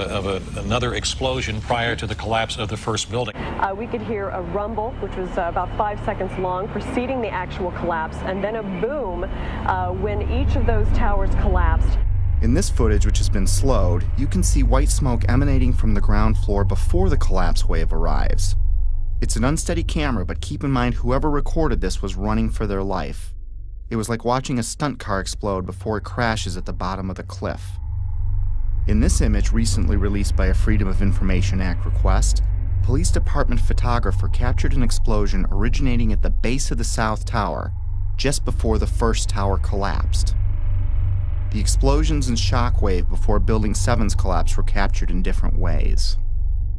another explosion prior to the collapse of the first building. We could hear a rumble, which was about 5 seconds long, preceding the actual collapse, and then a boom when each of those towers collapsed. In this footage, which has been slowed, you can see white smoke emanating from the ground floor before the collapse wave arrives. It's an unsteady camera, but keep in mind whoever recorded this was running for their life. It was like watching a stunt car explode before it crashes at the bottom of the cliff. In this image, recently released by a Freedom of Information Act request, police department photographer captured an explosion originating at the base of the South Tower, just before the first tower collapsed. The explosions and shockwave before Building 7's collapse were captured in different ways.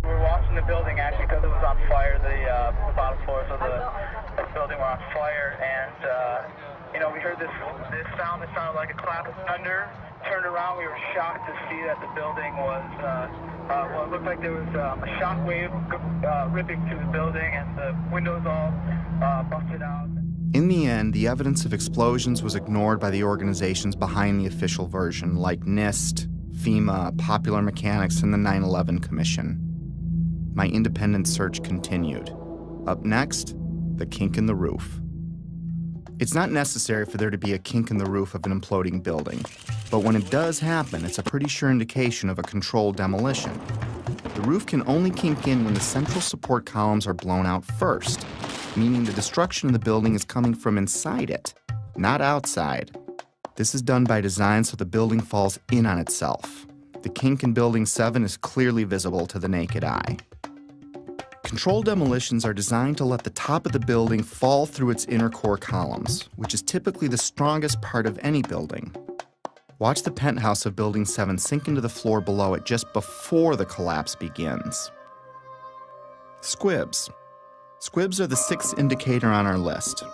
We were watching the building actually because it was on fire. The bottom floors of the building were on fire, and we heard this sound that sounded like a clap of thunder. 2 turned around, we were shocked to see that the building was, well, it looked like there was a shock wave ripping through the building and the windows all busted out. In the end, the evidence of explosions was ignored by the organizations behind the official version, like NIST, FEMA, Popular Mechanics, and the 9/11 Commission. My independent search continued. Up next, the kink in the roof. It's not necessary for there to be a kink in the roof of an imploding building, but when it does happen, it's a pretty sure indication of a controlled demolition. The roof can only kink in when the central support columns are blown out first, meaning the destruction of the building is coming from inside it, not outside. This is done by design so the building falls in on itself. The kink in Building 7 is clearly visible to the naked eye. Controlled demolitions are designed to let the top of the building fall through its inner core columns, which is typically the strongest part of any building. Watch the penthouse of Building 7 sink into the floor below it just before the collapse begins. Squibs. Squibs are the sixth indicator on our list.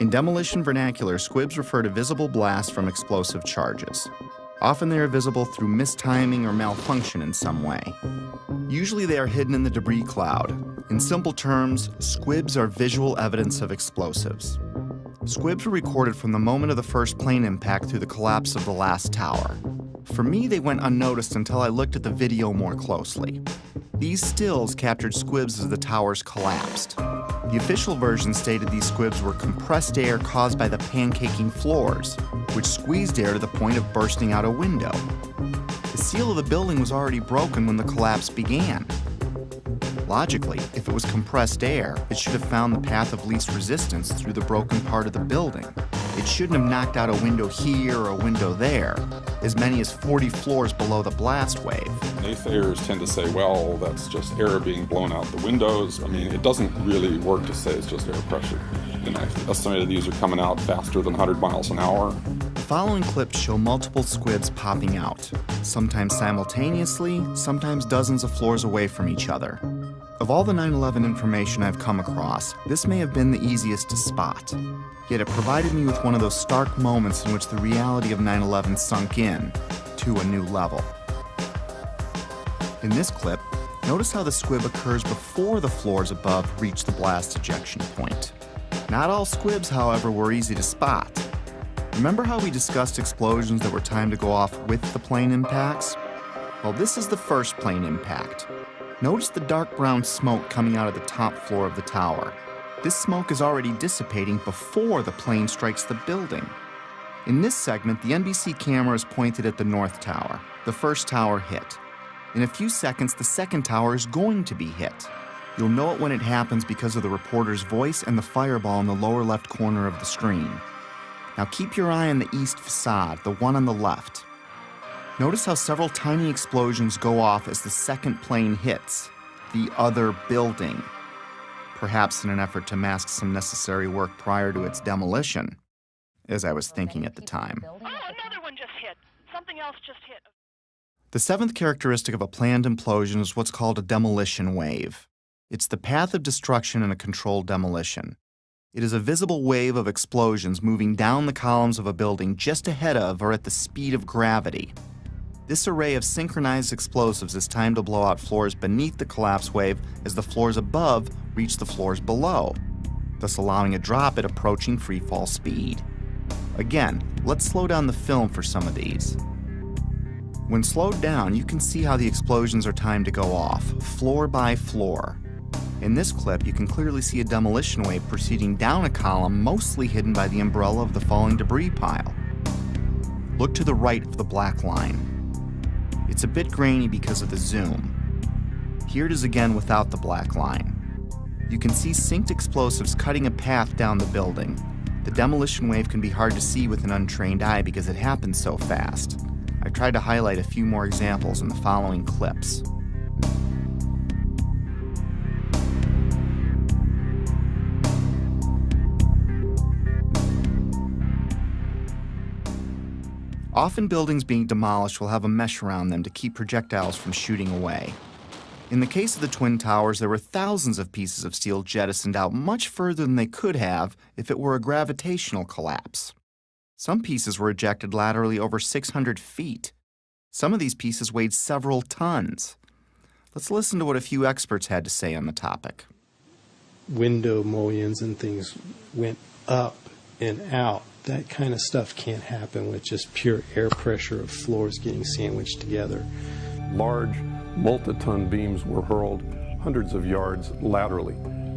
In demolition vernacular, squibs refer to visible blasts from explosive charges. Often they are visible through mistiming or malfunction in some way. Usually they are hidden in the debris cloud. In simple terms, squibs are visual evidence of explosives. Squibs were recorded from the moment of the first plane impact through the collapse of the last tower. For me, they went unnoticed until I looked at the video more closely. These stills captured squibs as the towers collapsed. The official version stated these squibs were compressed air caused by the pancaking floors, which squeezed air to the point of bursting out a window. The seal of the building was already broken when the collapse began. Logically, if it was compressed air, it should have found the path of least resistance through the broken part of the building. It shouldn't have knocked out a window here or a window there, as many as 40 floors below the blast wave. Naysayers tend to say, well, that's just air being blown out the windows. I mean, it doesn't really work to say it's just air pressure. And I estimated these are coming out faster than 100 miles an hour. The following clips show multiple squibs popping out, sometimes simultaneously, sometimes dozens of floors away from each other. Of all the 9/11 information I've come across, this may have been the easiest to spot. Yet it provided me with one of those stark moments in which the reality of 9/11 sunk in to a new level. In this clip, notice how the squib occurs before the floors above reach the blast ejection point. Not all squibs, however, were easy to spot. Remember how we discussed explosions that were timed to go off with the plane impacts? Well, this is the first plane impact. Notice the dark brown smoke coming out of the top floor of the tower. This smoke is already dissipating before the plane strikes the building. In this segment, the NBC camera is pointed at the north tower. The first tower hit. In a few seconds, the second tower is going to be hit. You'll know it when it happens because of the reporter's voice and the fireball in the lower left corner of the screen. Now keep your eye on the east facade, the one on the left. Notice how several tiny explosions go off as the second plane hits the other building, perhaps in an effort to mask some necessary work prior to its demolition, as I was thinking at the time. Oh, another one just hit. Something else just hit. The seventh characteristic of a planned implosion is what's called a demolition wave. It's the path of destruction in a controlled demolition. It is a visible wave of explosions moving down the columns of a building just ahead of or at the speed of gravity. This array of synchronized explosives is timed to blow out floors beneath the collapse wave as the floors above reach the floors below, thus allowing a drop at approaching freefall speed. Again, let's slow down the film for some of these. When slowed down, you can see how the explosions are timed to go off, floor by floor. In this clip, you can clearly see a demolition wave proceeding down a column mostly hidden by the umbrella of the falling debris pile. Look to the right of the black line. It's a bit grainy because of the zoom. Here it is again without the black line. You can see synced explosives cutting a path down the building. The demolition wave can be hard to see with an untrained eye because it happens so fast. I tried to highlight a few more examples in the following clips. Often buildings being demolished will have a mesh around them to keep projectiles from shooting away. In the case of the Twin Towers, there were thousands of pieces of steel jettisoned out much further than they could have if it were a gravitational collapse. Some pieces were ejected laterally over 600 feet. Some of these pieces weighed several tons. Let's listen to what a few experts had to say on the topic. Window mullions and things went up and out. That kind of stuff can't happen with just pure air pressure of floors getting sandwiched together. Large multi-ton beams were hurled hundreds of yards laterally.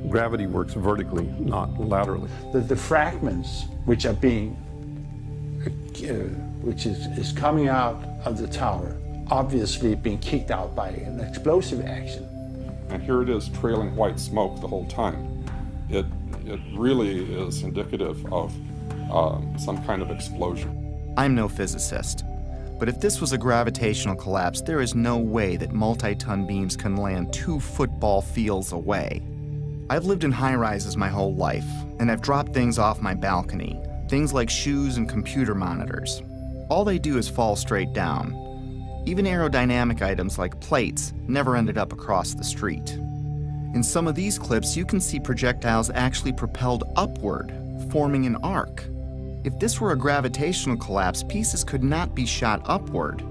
Gravity works vertically, not laterally. The fragments which are being, which is coming out of the tower, obviously being kicked out by an explosive action. And here it is trailing white smoke the whole time. It really is indicative of some kind of explosion. I'm no physicist, but if this was a gravitational collapse, there is no way that multi-ton beams can land 2 football fields away. I've lived in high-rises my whole life, and I've dropped things off my balcony, things like shoes and computer monitors. All they do is fall straight down. Even aerodynamic items like plates never ended up across the street. In some of these clips, you can see projectiles actually propelled upward, forming an arc. If this were a gravitational collapse, pieces could not be shot upward.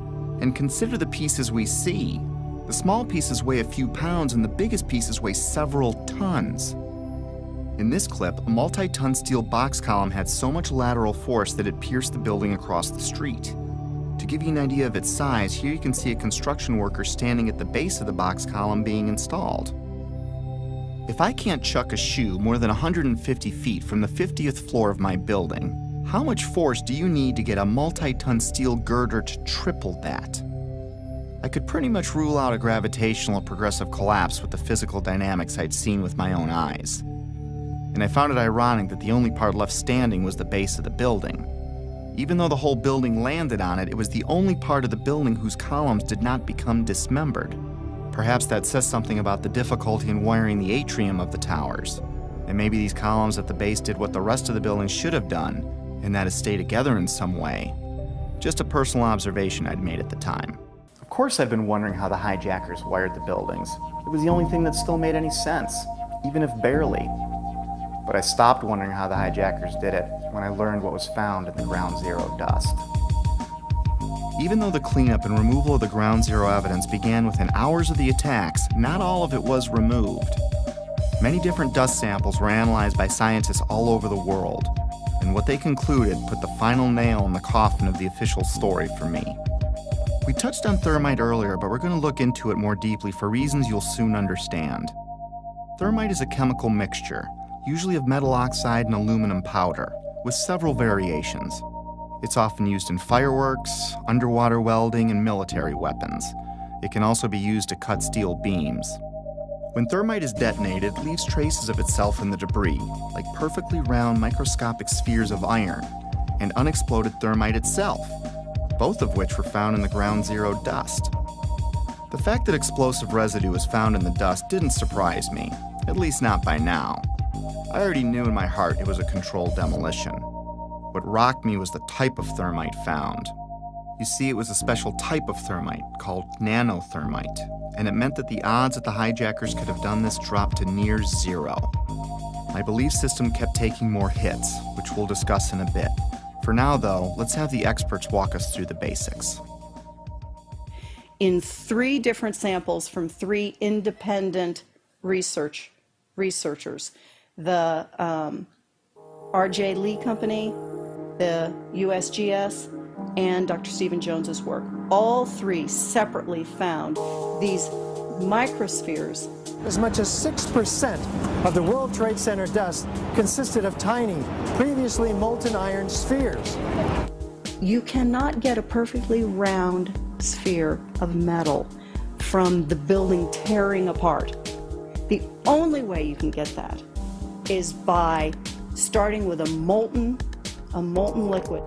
And consider the pieces we see. The small pieces weigh a few pounds and the biggest pieces weigh several tons. In this clip, a multi-ton steel box column had so much lateral force that it pierced the building across the street. To give you an idea of its size, here you can see a construction worker standing at the base of the box column being installed. If I can't chuck a shoe more than 150 feet from the 50th floor of my building, how much force do you need to get a multi-ton steel girder to triple that? I could pretty much rule out a gravitational or progressive collapse with the physical dynamics I'd seen with my own eyes. And I found it ironic that the only part left standing was the base of the building. Even though the whole building landed on it, it was the only part of the building whose columns did not become dismembered. Perhaps that says something about the difficulty in wiring the atrium of the towers. And maybe these columns at the base did what the rest of the building should have done, and that is stay together in some way. Just a personal observation I'd made at the time. Of course I've been wondering how the hijackers wired the buildings. It was the only thing that still made any sense, even if barely. But I stopped wondering how the hijackers did it when I learned what was found in the Ground Zero dust. Even though the cleanup and removal of the Ground Zero evidence began within hours of the attacks, not all of it was removed. Many different dust samples were analyzed by scientists all over the world, and what they concluded put the final nail in the coffin of the official story for me. We touched on thermite earlier, but we're going to look into it more deeply for reasons you'll soon understand. Thermite is a chemical mixture, usually of metal oxide and aluminum powder, with several variations. It's often used in fireworks, underwater welding, and military weapons. It can also be used to cut steel beams. When thermite is detonated, it leaves traces of itself in the debris, like perfectly round microscopic spheres of iron, and unexploded thermite itself, both of which were found in the Ground Zero dust. The fact that explosive residue was found in the dust didn't surprise me, at least not by now. I already knew in my heart it was a controlled demolition. What rocked me was the type of thermite found. You see, it was a special type of thermite called nanothermite, and it meant that the odds that the hijackers could have done this dropped to near zero. My belief system kept taking more hits, which we'll discuss in a bit. For now, though, let's have the experts walk us through the basics. In 3 different samples from 3 independent researchers, the R.J. Lee Company, the USGS, and Dr. Stephen Jones's work, all 3 separately found these microspheres. As much as 6% of the World Trade Center dust consisted of tiny, previously molten iron spheres. You cannot get a perfectly round sphere of metal from the building tearing apart. The only way you can get that is by starting with a molten liquid.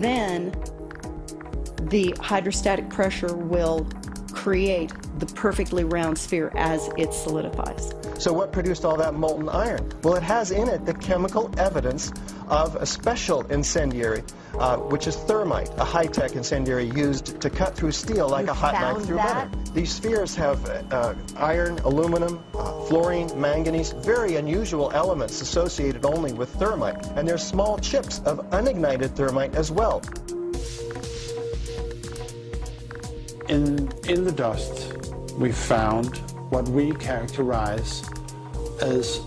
Then the hydrostatic pressure will create the perfectly round sphere as it solidifies. So what produced all that molten iron? Well, it has in it the chemical evidence of a special incendiary, which is thermite, a high-tech incendiary used to cut through steel like a hot knife through butter. These spheres have iron, aluminum, fluorine, manganese, very unusual elements associated only with thermite. And there's small chips of unignited thermite as well. In the dust, we found what we characterize as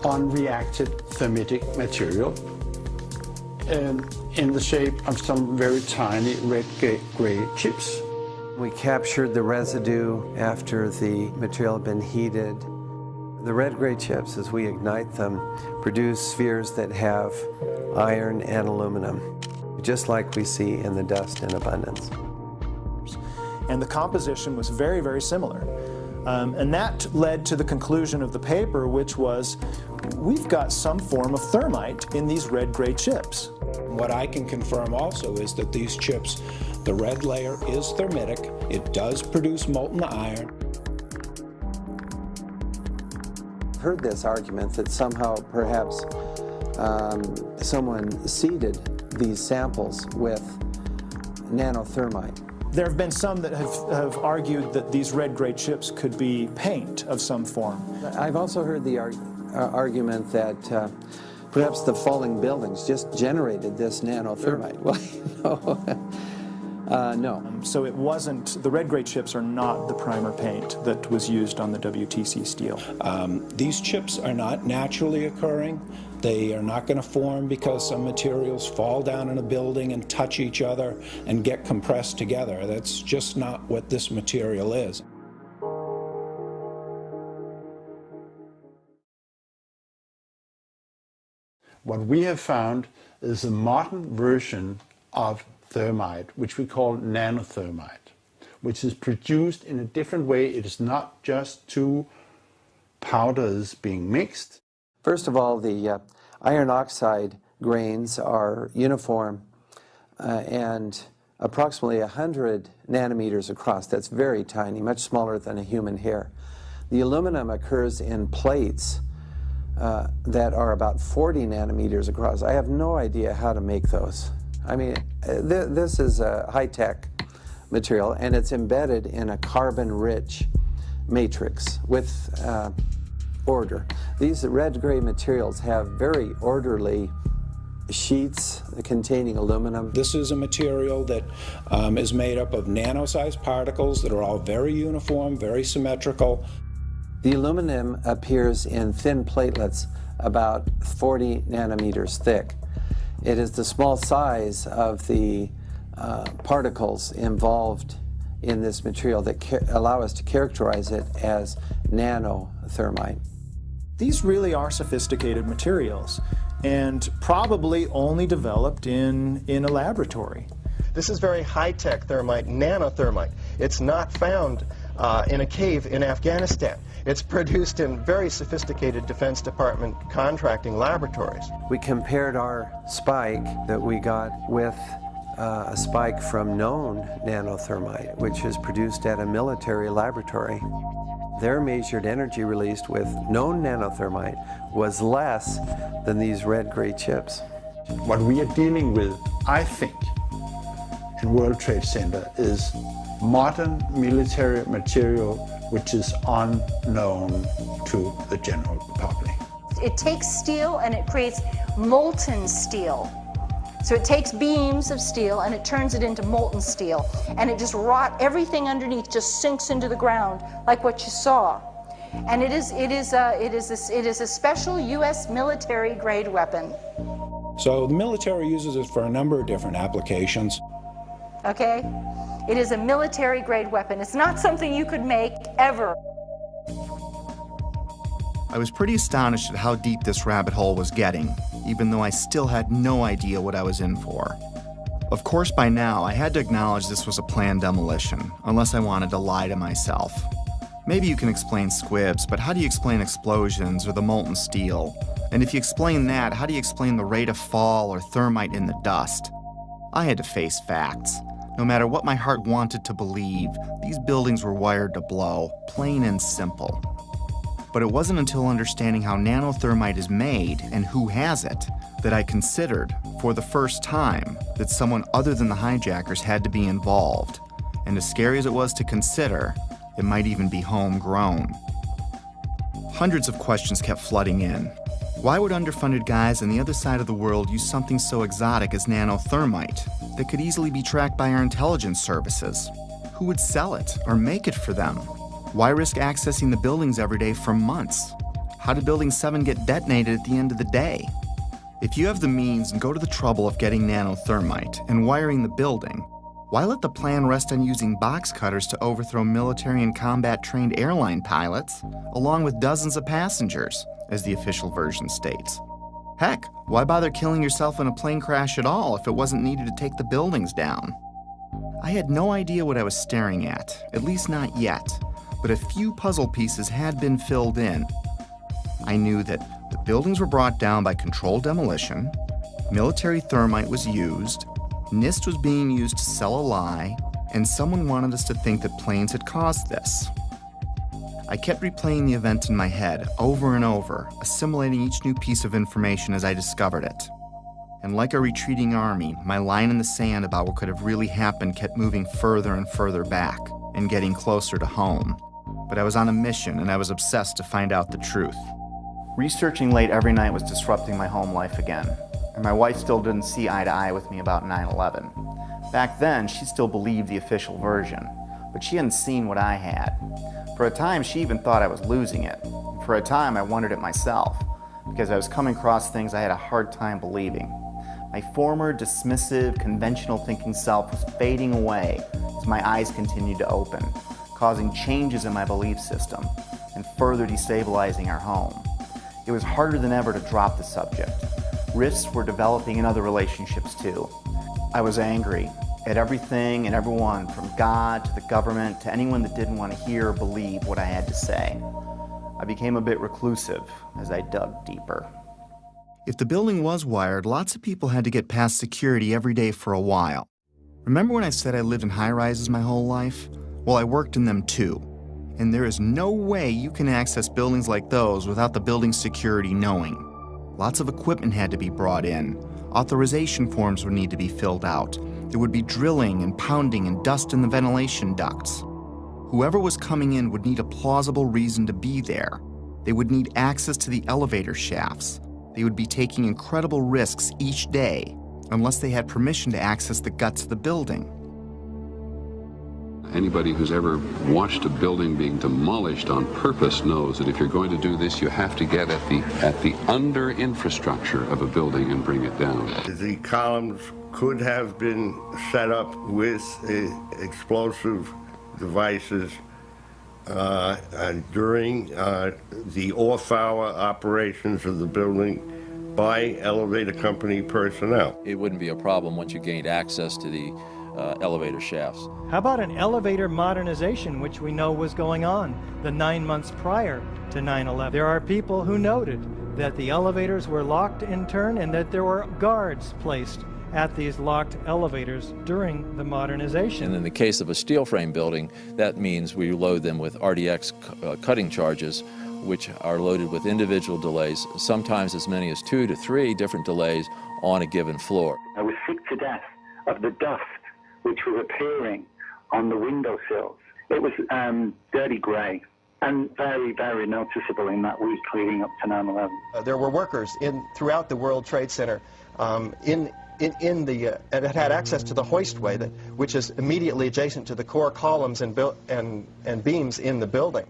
unreacted thermitic material in the shape of some very tiny red-gray chips. We captured the residue after the material had been heated. The red-gray chips, as we ignite them, produce spheres that have iron and aluminum, just like we see in the dust in abundance. And the composition was very, very similar. And that led to the conclusion of the paper, which was, we've got some form of thermite in these red-gray chips. What I can confirm also is that these chips, the red layer is thermitic. It does produce molten iron. I've heard this argument that somehow perhaps someone seeded these samples with nanothermite. There have been some that have argued that these red-gray chips could be paint of some form. I've also heard the argument that perhaps the falling buildings just generated this nanothermite. Well, no. So it wasn't, the red-gray chips are not the primer paint that was used on the WTC steel. These chips are not naturally occurring. They are not going to form because some materials fall down in a building and touch each other and get compressed together. That's just not what this material is. What we have found is a modern version of thermite, which we call nanothermite, which is produced in a different way. It is not just two powders being mixed. First of all, the iron oxide grains are uniform and approximately 100 nanometers across. That's very tiny, much smaller than a human hair. The aluminum occurs in plates that are about 40 nanometers across. I have no idea how to make those. I mean, this is a high-tech material, and it's embedded in a carbon-rich matrix with order. These red-gray materials have very orderly sheets containing aluminum. This is a material that is made up of nano-sized particles that are all very uniform, very symmetrical. The aluminum appears in thin platelets about 40 nanometers thick. It is the small size of the particles involved in this material that allow us to characterize it as nanothermite. These really are sophisticated materials and probably only developed in a laboratory. This is very high-tech thermite, nanothermite. It's not found in a cave in Afghanistan. It's produced in very sophisticated Defense Department contracting laboratories. We compared our spike that we got with a spike from known nanothermite, which is produced at a military laboratory. Their measured energy released with known nanothermite was less than these red-gray chips. What we are dealing with, I think, in World Trade Center is modern military material which is unknown to the general public. It takes steel and it creates molten steel. So it takes beams of steel and it turns it into molten steel, and it just everything underneath just sinks into the ground like what you saw. And it is a special U.S. military grade weapon. So the military uses it for a number of different applications. Okay? It is a military grade weapon. It's not something you could make ever. I was pretty astonished at how deep this rabbit hole was getting, even though I still had no idea what I was in for. Of course, by now, I had to acknowledge this was a planned demolition, unless I wanted to lie to myself. Maybe you can explain squibs, but how do you explain explosions or the molten steel? And if you explain that, how do you explain the rate of fall or thermite in the dust? I had to face facts. No matter what my heart wanted to believe, these buildings were wired to blow, plain and simple. But it wasn't until understanding how nanothermite is made and who has it that I considered, for the first time, that someone other than the hijackers had to be involved. And as scary as it was to consider, it might even be homegrown. Hundreds of questions kept flooding in. Why would underfunded guys on the other side of the world use something so exotic as nanothermite that could easily be tracked by our intelligence services? Who would sell it or make it for them? Why risk accessing the buildings every day for months? How did Building 7 get detonated at the end of the day? If you have the means and go to the trouble of getting nanothermite and wiring the building, why let the plan rest on using box cutters to overthrow military and combat-trained airline pilots, along with dozens of passengers, as the official version states? Heck, why bother killing yourself in a plane crash at all if it wasn't needed to take the buildings down? I had no idea what I was staring at least not yet, but a few puzzle pieces had been filled in. I knew that the buildings were brought down by controlled demolition, military thermite was used, NIST was being used to sell a lie, and someone wanted us to think that planes had caused this. I kept replaying the event in my head over and over, assimilating each new piece of information as I discovered it. And like a retreating army, my line in the sand about what could have really happened kept moving further and further back, and getting closer to home. But I was on a mission, and I was obsessed to find out the truth. Researching late every night was disrupting my home life again, and my wife still didn't see eye to eye with me about 9/11. Back then, she still believed the official version, but she hadn't seen what I had. For a time, she even thought I was losing it. For a time, I wondered it myself, because I was coming across things I had a hard time believing. My former, dismissive, conventional thinking self was fading away as my eyes continued to open, causing changes in my belief system and further destabilizing our home. It was harder than ever to drop the subject. Rifts were developing in other relationships too. I was angry at everything and everyone, from God to the government to anyone that didn't want to hear or believe what I had to say. I became a bit reclusive as I dug deeper. If the building was wired, lots of people had to get past security every day for a while. Remember when I said I lived in high-rises my whole life? Well, I worked in them too. And there is no way you can access buildings like those without the building security knowing. Lots of equipment had to be brought in. Authorization forms would need to be filled out. There would be drilling and pounding and dust in the ventilation ducts. Whoever was coming in would need a plausible reason to be there. They would need access to the elevator shafts. They would be taking incredible risks each day unless they had permission to access the guts of the building. Anybody who's ever watched a building being demolished on purpose knows that if you're going to do this, you have to get at the under infrastructure of a building and bring it down. The columns could have been set up with explosive devices during the off-hour operations of the building by elevator company personnel. It wouldn't be a problem once you gained access to the elevator shafts. How about an elevator modernization, which we know was going on the 9 months prior to 9/11? There are people who noted that the elevators were locked in turn and that there were guards placed at these locked elevators during the modernization. And in the case of a steel frame building, that means we load them with RDX cutting charges, which are loaded with individual delays, sometimes as many as 2 to 3 different delays on a given floor. I was sick to death of the dust which was appearing on the windowsills. It was dirty grey and very, very noticeable in that week leading up to 9/11. There were workers throughout the World Trade Center that had access to the hoistway, which is immediately adjacent to the core columns and beams in the building.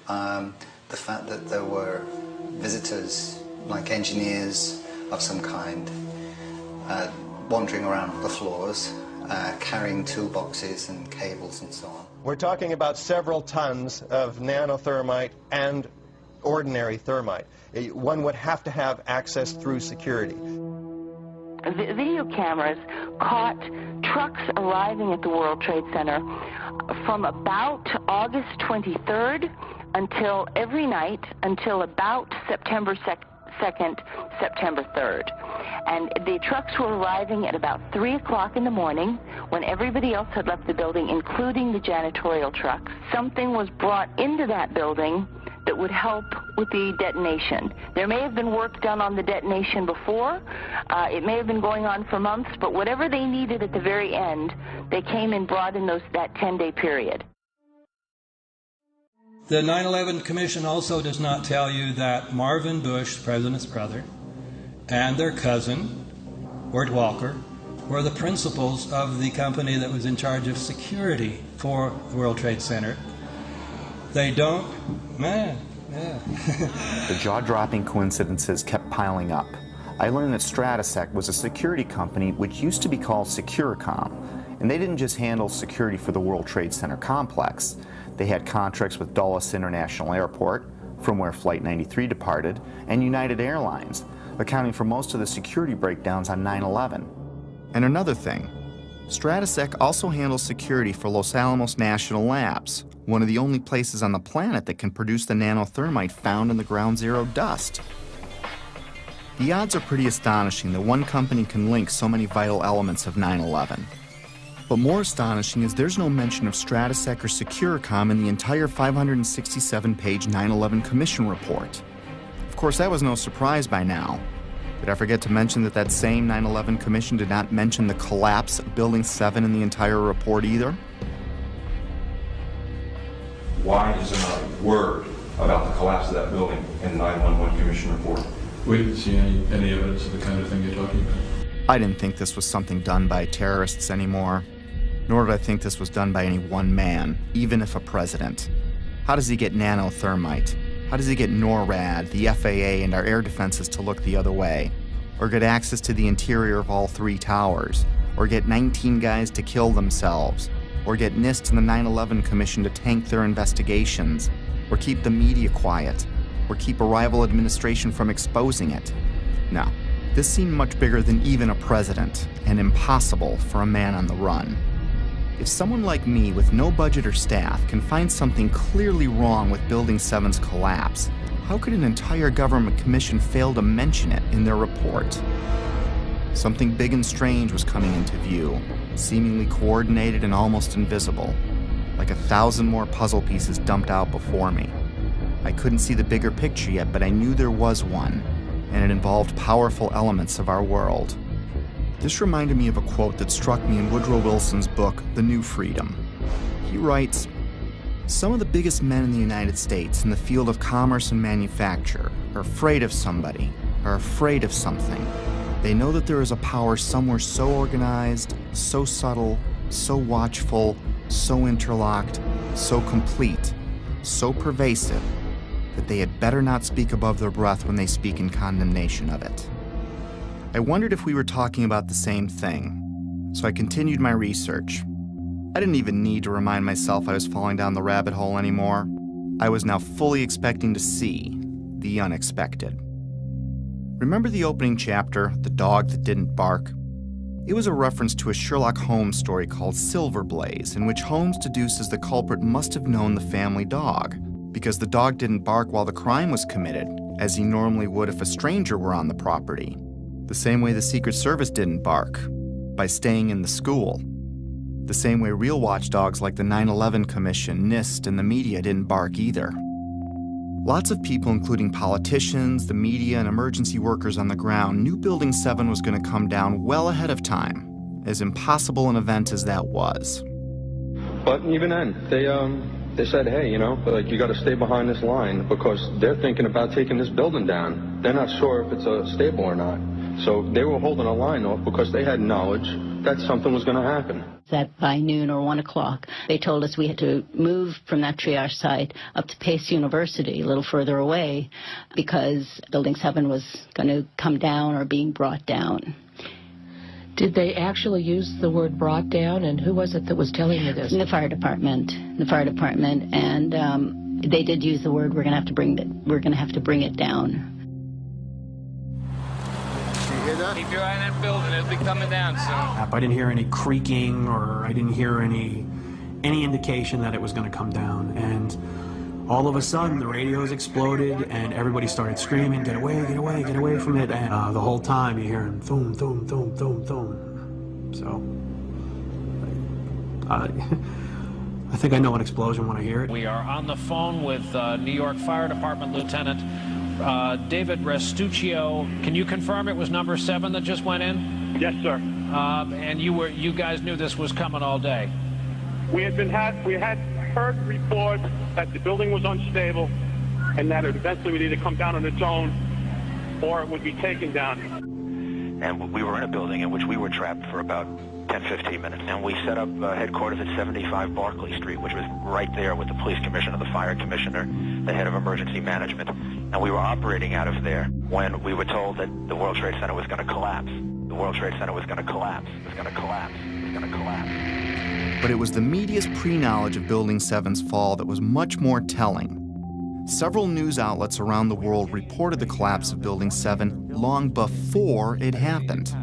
The fact that there were visitors, like engineers of some kind, wandering around the floors, carrying toolboxes and cables and so on. We're talking about several tons of nanothermite and ordinary thermite. One would have to have access through security. Video cameras caught trucks arriving at the World Trade Center from about August 23rd until every night until about September 2nd, September 3rd. And the trucks were arriving at about 3 o'clock in the morning when everybody else had left the building, including the janitorial trucks. Something was brought into that building that would help with the detonation. There may have been work done on the detonation before. It may have been going on for months, but whatever they needed at the very end, they came and brought in that 10-day period. The 9/11 Commission also does not tell you that Marvin Bush, the president's brother, and their cousin, Wirt Walker, were the principals of the company that was in charge of security for the World Trade Center. They don't, The jaw-dropping coincidences kept piling up. I learned that Stratesec was a security company which used to be called Securicom, and they didn't just handle security for the World Trade Center complex. They had contracts with Dulles International Airport, from where Flight 93 departed, and United Airlines, accounting for most of the security breakdowns on 9/11. And another thing, Stratesec also handles security for Los Alamos National Labs, one of the only places on the planet that can produce the nanothermite found in the ground zero dust. The odds are pretty astonishing that one company can link so many vital elements of 9/11. But more astonishing is there's no mention of Stratesec or Securicom in the entire 567-page 9/11 Commission report. Of course, that was no surprise by now. Did I forget to mention that that same 9/11 Commission did not mention the collapse of Building 7 in the entire report either? Why is there not a word about the collapse of that building in the 9/11 Commission report? We didn't see any evidence of the kind of thing you're talking about. I didn't think this was something done by terrorists anymore, nor did I think this was done by any one man, even if a president. How does he get nanothermite? How does he get NORAD, the FAA, and our air defenses to look the other way? Or get access to the interior of all 3 towers? Or get 19 guys to kill themselves? Or get NIST and the 9/11 Commission to tank their investigations? Or keep the media quiet? Or keep a rival administration from exposing it? No. This seemed much bigger than even a president, and impossible for a man on the run. If someone like me with no budget or staff can find something clearly wrong with Building 7's collapse, how could an entire government commission fail to mention it in their report? Something big and strange was coming into view, seemingly coordinated and almost invisible, like 1,000 more puzzle pieces dumped out before me. I couldn't see the bigger picture yet, but I knew there was one, and it involved powerful elements of our world. This reminded me of a quote that struck me in Woodrow Wilson's book, The New Freedom. He writes, "Some of the biggest men in the United States in the field of commerce and manufacture are afraid of somebody, are afraid of something. They know that there is a power somewhere so organized, so subtle, so watchful, so interlocked, so complete, so pervasive, that they had better not speak above their breath when they speak in condemnation of it." I wondered if we were talking about the same thing, so I continued my research. I didn't even need to remind myself I was falling down the rabbit hole anymore. I was now fully expecting to see the unexpected. Remember the opening chapter, The Dog That Didn't Bark? It was a reference to a Sherlock Holmes story called Silver Blaze, in which Holmes deduces the culprit must have known the family dog, because the dog didn't bark while the crime was committed, as he normally would if a stranger were on the property. The same way the Secret Service didn't bark, by staying in the school. The same way real watchdogs like the 9/11 Commission, NIST, and the media didn't bark either. Lots of people, including politicians, the media, and emergency workers on the ground, knew Building 7 was going to come down well ahead of time, as impossible an event as that was. But even then, they said, hey, you know, like, you got to stay behind this line because they're thinking about taking this building down. They're not sure if it's stable or not. So they were holding a line off because they had knowledge that something was going to happen. That by noon or 1 o'clock, they told us we had to move from that triage site up to Pace University, a little further away, because Building 7 was going to come down or being brought down. Did they actually use the word brought down, and who was it that was telling you this? The fire department, and they did use the word, we're going to have to bring it down. Keep your eye on that building. It'll be coming down soon. I didn't hear any creaking, or I didn't hear any indication that it was going to come down. And All of a sudden, the radios exploded, and everybody started screaming, "Get away, get away, get away from it!" And the whole time you're hearing thum, thum, thum, thum, thum. So, I think I know an explosion when I hear it. We are on the phone with New York Fire Department Lieutenant David Restuccio. Can you confirm it was number 7 that just went in? Yes, sir. And you guys knew this was coming all day? We had heard reports that the building was unstable and that it eventually would either come down on its own or it would be taken down. And we were in a building in which we were trapped for about 10-15 minutes, and we set up headquarters at 75 Barclay Street, which was right there with the police commissioner, the fire commissioner, the head of emergency management, and we were operating out of there when we were told that the World Trade Center was going to collapse. The World Trade Center was going to collapse. It was going to collapse. It was going to collapse. But it was the media's pre-knowledge of Building 7's fall that was much more telling. Several news outlets around the world reported the collapse of Building 7 long before it happened.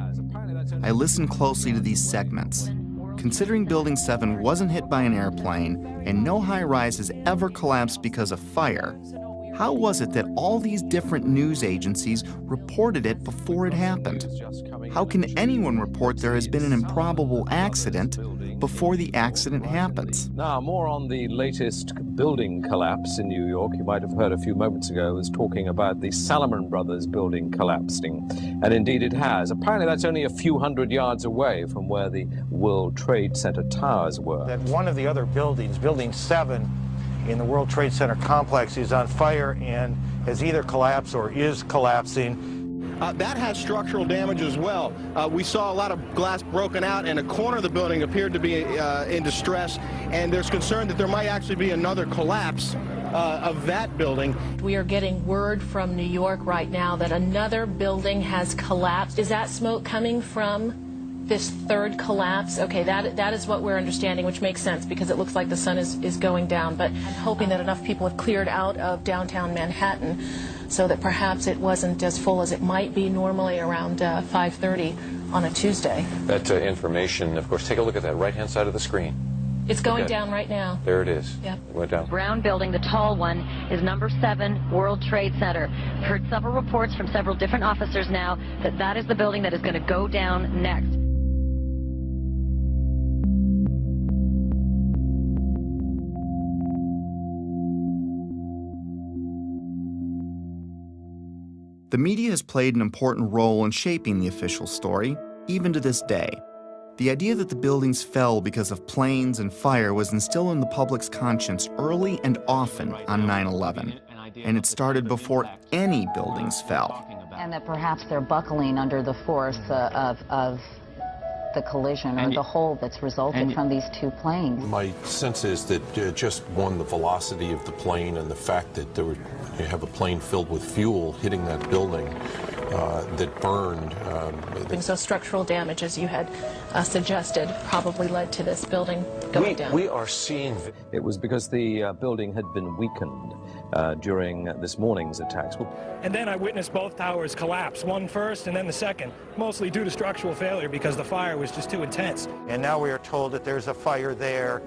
I listened closely to these segments. Considering Building 7 wasn't hit by an airplane and no high-rise has ever collapsed because of fire, how was it that all these different news agencies reported it before it happened? How can anyone report there has been an improbable accident before the accident happens? Now, more on the latest building collapse in New York. You might have heard a few moments ago, I was talking about the Salomon Brothers building collapsing. And indeed it has. Apparently that's only a few hundred yards away from where the World Trade Center towers were. That one of the other buildings, Building 7, in the World Trade Center complex is on fire and has either collapsed or is collapsing. That has structural damage as well. We saw a lot of glass broken out, and a corner of the building appeared to be in distress, and there's concern that there might actually be another collapse of that building. We are getting word from New York right now that another building has collapsed. Is that smoke coming from this third collapse? Okay, that is what we're understanding, which makes sense because it looks like the sun is going down. But I'm hoping that enough people have cleared out of downtown Manhattan so that perhaps it wasn't as full as it might be normally around 5:30 on a Tuesday. That information, of course, take a look at that right-hand side of the screen. It's going down right now. There it is. Yep. It went down. Brown building, the tall one, is number 7 World Trade Center. Heard several reports from several different officers now that that is the building that is going to go down next. The media has played an important role in shaping the official story, even to this day. The idea that the buildings fell because of planes and fire was instilled in the public's conscience early and often on 9/11, and it started before any buildings fell. And that perhaps they're buckling under the force of the collision or the hole that's resulted from these two planes. My sense is that just one, the velocity of the plane and the fact that you have a plane filled with fuel hitting that building that burned. So structural damage, as you had suggested, probably led to this building going down. We are seeing... It was because the building had been weakened during this morning's attacks. And then I witnessed both towers collapse, one first and then the second, mostly due to structural failure because the fire was just too intense. And now we are told that there's a fire there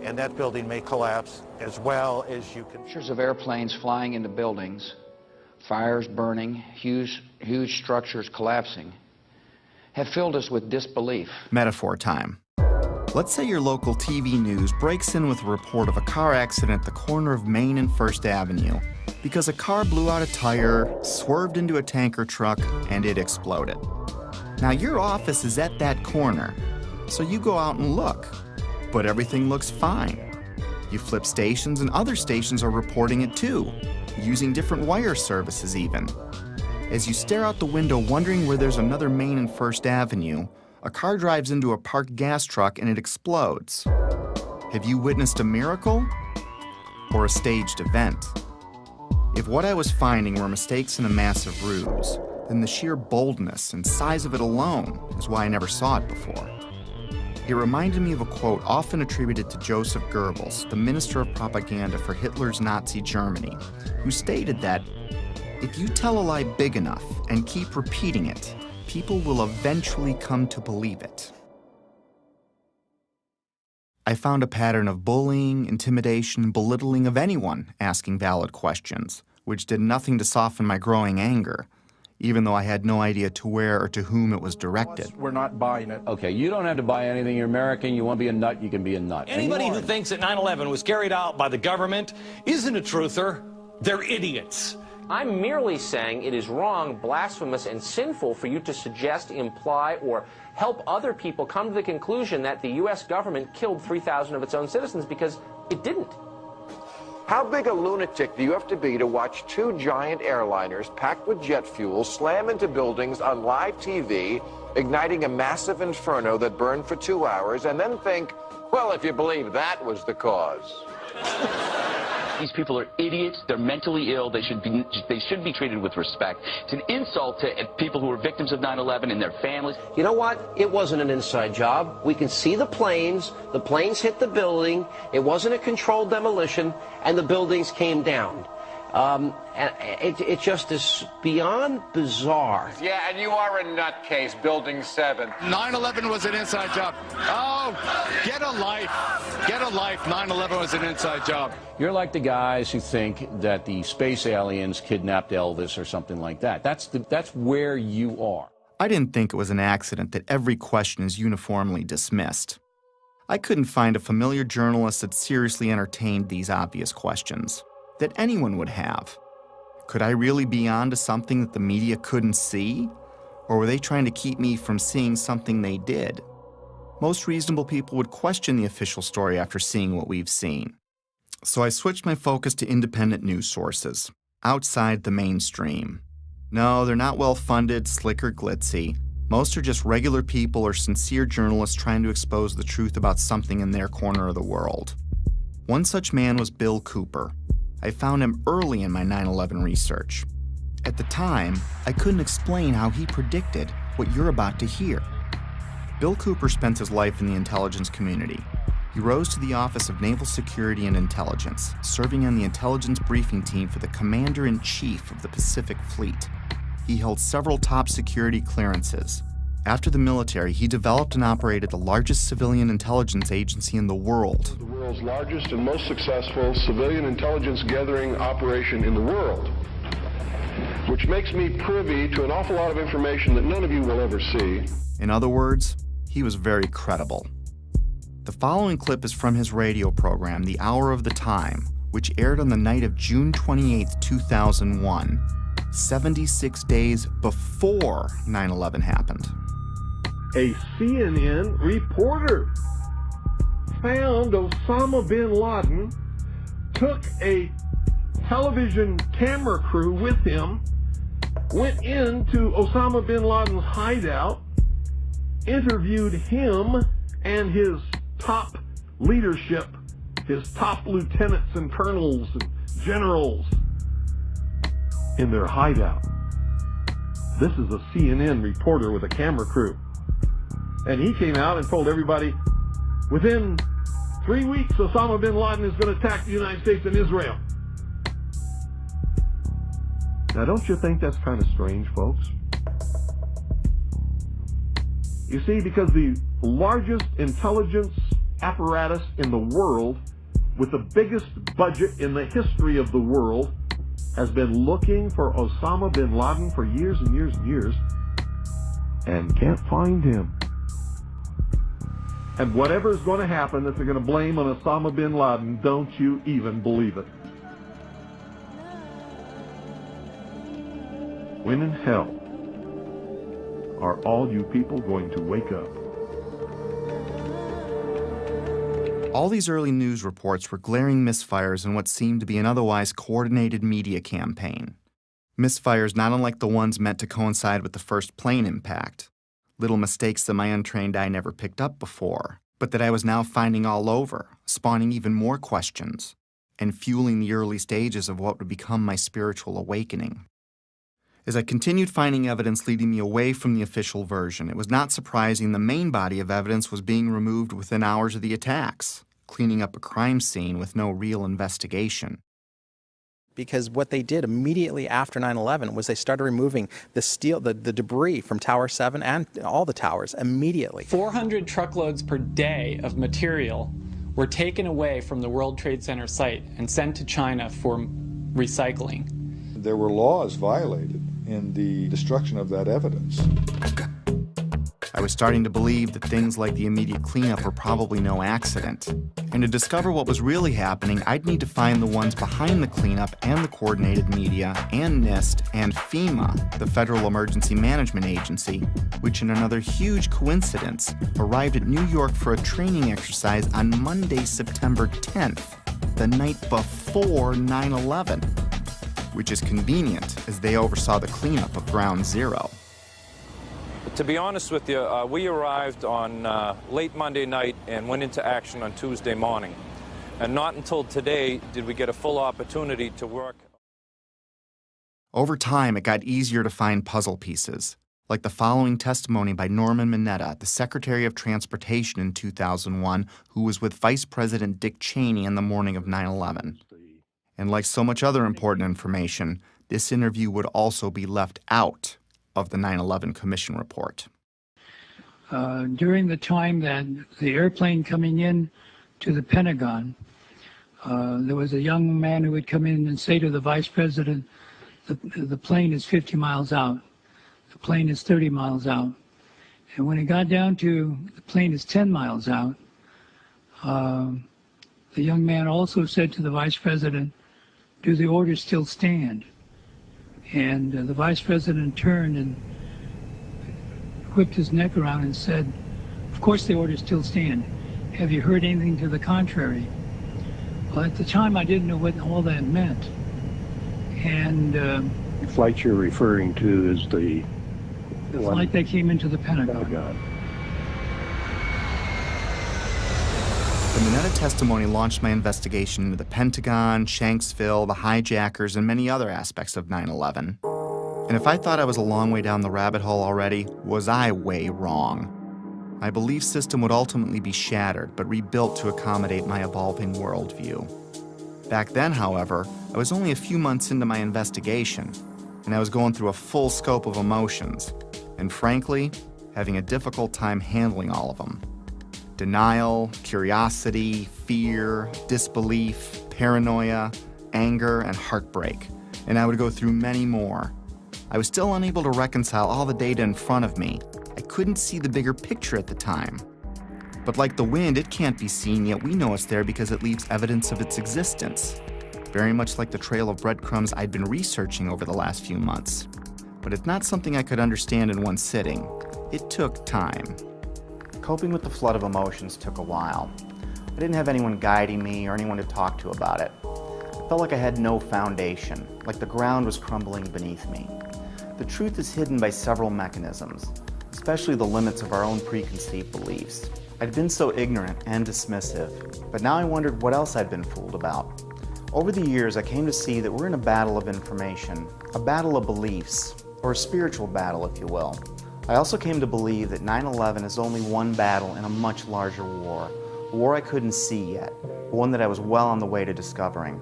and that building may collapse as well as you can. Pictures of airplanes flying into buildings, fires burning, huge structures collapsing, have filled us with disbelief. Metaphor time. Let's say your local TV news breaks in with a report of a car accident at the corner of Main and First Avenue because a car blew out a tire, swerved into a tanker truck, and it exploded. Now your office is at that corner, so you go out and look, but everything looks fine. You flip stations and other stations are reporting it too, using different wire services even. As you stare out the window wondering where there's another Main and First Avenue, a car drives into a parked gas truck and it explodes. Have you witnessed a miracle or a staged event? If what I was finding were mistakes in a massive ruse, then the sheer boldness and size of it alone is why I never saw it before. It reminded me of a quote often attributed to Joseph Goebbels, the minister of propaganda for Hitler's Nazi Germany, who stated that, "If you tell a lie big enough and keep repeating it, people will eventually come to believe it." I found a pattern of bullying, intimidation, and belittling of anyone asking valid questions, which did nothing to soften my growing anger, even though I had no idea to where or to whom it was directed. We're not buying it. Okay, you don't have to buy anything. You're American. You want to be a nut, you can be a nut. Anybody who thinks that 9/11 was carried out by the government isn't a truther. They're idiots. I'm merely saying it is wrong, blasphemous, and sinful for you to suggest, imply, or help other people come to the conclusion that the U.S. government killed 3,000 of its own citizens, because it didn't. How big a lunatic do you have to be to watch two giant airliners packed with jet fuel slam into buildings on live TV, igniting a massive inferno that burned for 2 hours, and then think, well, if you believe that was the cause? These people are idiots. They're mentally ill. They should be treated with respect. It's an insult to people who are victims of 9/11 and their families. You know what? It wasn't an inside job. We can see the planes. The planes hit the building. It wasn't a controlled demolition, and the buildings came down. And it just is beyond bizarre. Yeah, and you are a nutcase, Building 7. 9/11 was an inside job. Oh, get a life. Get a life. 9/11 was an inside job. You're like the guys who think that the space aliens kidnapped Elvis or something like that. That's where you are. I didn't think it was an accident that every question is uniformly dismissed. I couldn't find a familiar journalist that seriously entertained these obvious questions that anyone would have. Could I really be onto something that the media couldn't see? Or were they trying to keep me from seeing something they did? Most reasonable people would question the official story after seeing what we've seen. So I switched my focus to independent news sources, outside the mainstream. No, they're not well-funded, slick, or glitzy. Most are just regular people or sincere journalists trying to expose the truth about something in their corner of the world. One such man was Bill Cooper. I found him early in my 9/11 research. At the time, I couldn't explain how he predicted what you're about to hear. Bill Cooper spent his life in the intelligence community. He rose to the Office of Naval Security and Intelligence, serving on the intelligence briefing team for the Commander-in-Chief of the Pacific Fleet. He held several top security clearances. After the military, he developed and operated the largest civilian intelligence agency in the world. The world's largest and most successful civilian intelligence gathering operation in the world, which makes me privy to an awful lot of information that none of you will ever see. In other words, he was very credible. The following clip is from his radio program, The Hour of the Time, which aired on the night of June 28, 2001, 76 days before 9/11 happened. A CNN reporter found Osama bin Laden, took a television camera crew with him, went into Osama bin Laden's hideout, interviewed him and his top leadership, his top lieutenants and colonels and generals in their hideout. This is a CNN reporter with a camera crew. And he came out and told everybody, within 3 weeks, Osama bin Laden is going to attack the United States and Israel. Now, don't you think that's kind of strange, folks? You see, because the largest intelligence apparatus in the world, with the biggest budget in the history of the world, has been looking for Osama bin Laden for years and years and years, and can't find him. And whatever is going to happen that they're going to blame on Osama bin Laden, don't you even believe it. When in hell are all you people going to wake up? All these early news reports were glaring misfires in what seemed to be an otherwise coordinated media campaign. Misfires not unlike the ones meant to coincide with the first plane impact. Little mistakes that my untrained eye never picked up before, but that I was now finding all over, spawning even more questions, and fueling the early stages of what would become my spiritual awakening. As I continued finding evidence leading me away from the official version, it was not surprising the main body of evidence was being removed within hours of the attacks, cleaning up a crime scene with no real investigation. Because what they did immediately after 9/11 was they started removing the steel, the debris from Tower 7 and all the towers immediately. 400 truckloads per day of material were taken away from the World Trade Center site and sent to China for recycling. There were laws violated in the destruction of that evidence. I was starting to believe that things like the immediate cleanup were probably no accident. And to discover what was really happening, I'd need to find the ones behind the cleanup and the coordinated media and NIST and FEMA, the Federal Emergency Management Agency, which in another huge coincidence arrived at New York for a training exercise on Monday, September 10th, the night before 9/11, which is convenient as they oversaw the cleanup of Ground Zero. To be honest with you, we arrived on late Monday night and went into action on Tuesday morning. And not until today did we get a full opportunity to work. Over time, it got easier to find puzzle pieces, like the following testimony by Norman Mineta, the Secretary of Transportation in 2001, who was with Vice President Dick Cheney in the morning of 9/11. And like so much other important information, this interview would also be left out of the 9/11 Commission report. During the time that the airplane coming in to the Pentagon, there was a young man who would come in and say to the Vice President, the plane is 50 miles out, the plane is 30 miles out. And when it got down to the plane is 10 miles out, the young man also said to the Vice President, do the orders still stand? And the Vice President turned and whipped his neck around and said, of course the orders still stand. Have you heard anything to the contrary? Well, at the time I didn't know what all that meant. And the flight you're referring to is the flight that came into the Pentagon. Oh, God. The Mineta testimony launched my investigation into the Pentagon, Shanksville, the hijackers, and many other aspects of 9/11. And if I thought I was a long way down the rabbit hole already, was I way wrong. My belief system would ultimately be shattered, but rebuilt to accommodate my evolving worldview. Back then, however, I was only a few months into my investigation, and I was going through a full scope of emotions, and frankly, having a difficult time handling all of them. Denial, curiosity, fear, disbelief, paranoia, anger, and heartbreak. And I would go through many more. I was still unable to reconcile all the data in front of me. I couldn't see the bigger picture at the time. But like the wind, it can't be seen, yet we know it's there because it leaves evidence of its existence. Very much like the trail of breadcrumbs I'd been researching over the last few months. But it's not something I could understand in one sitting. It took time. Coping with the flood of emotions took a while. I didn't have anyone guiding me or anyone to talk to about it. I felt like I had no foundation, like the ground was crumbling beneath me. The truth is hidden by several mechanisms, especially the limits of our own preconceived beliefs. I'd been so ignorant and dismissive, but now I wondered what else I'd been fooled about. Over the years, I came to see that we're in a battle of information, a battle of beliefs, or a spiritual battle, if you will. I also came to believe that 9/11 is only one battle in a much larger war, a war I couldn't see yet, but one that I was well on the way to discovering.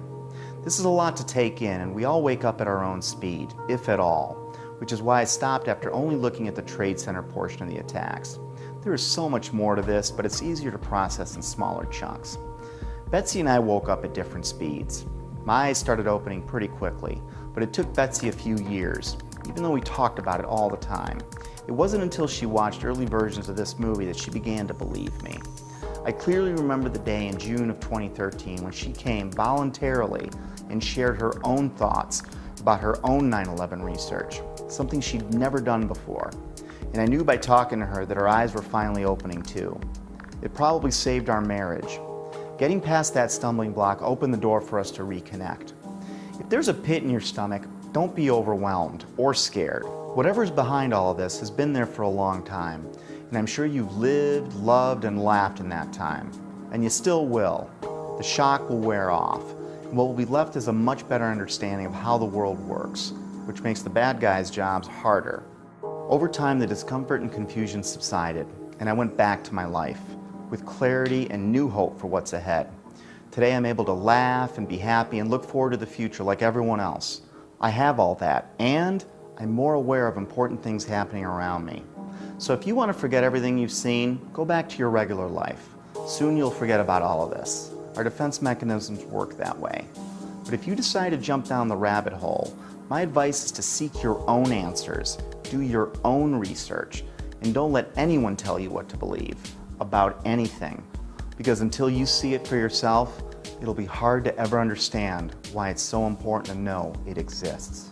This is a lot to take in, and we all wake up at our own speed, if at all, which is why I stopped after only looking at the Trade Center portion of the attacks. There is so much more to this, but it's easier to process in smaller chunks. Betsy and I woke up at different speeds. My eyes started opening pretty quickly, but it took Betsy a few years, even though we talked about it all the time. It wasn't until she watched early versions of this movie that she began to believe me. I clearly remember the day in June of 2013 when she came voluntarily and shared her own thoughts about her own 9/11 research, something she'd never done before. And I knew by talking to her that her eyes were finally opening too. It probably saved our marriage. Getting past that stumbling block opened the door for us to reconnect. If there's a pit in your stomach, don't be overwhelmed or scared. Whatever's behind all of this has been there for a long time, and I'm sure you've lived, loved, and laughed in that time. And you still will. The shock will wear off, and what will be left is a much better understanding of how the world works, which makes the bad guys' jobs harder. Over time, the discomfort and confusion subsided, and I went back to my life, with clarity and new hope for what's ahead. Today I'm able to laugh and be happy and look forward to the future like everyone else. I have all that, and I'm more aware of important things happening around me. So if you want to forget everything you've seen, go back to your regular life. Soon you'll forget about all of this. Our defense mechanisms work that way. But if you decide to jump down the rabbit hole, my advice is to seek your own answers, do your own research, and don't let anyone tell you what to believe about anything. Because until you see it for yourself, it'll be hard to ever understand why it's so important to know it exists.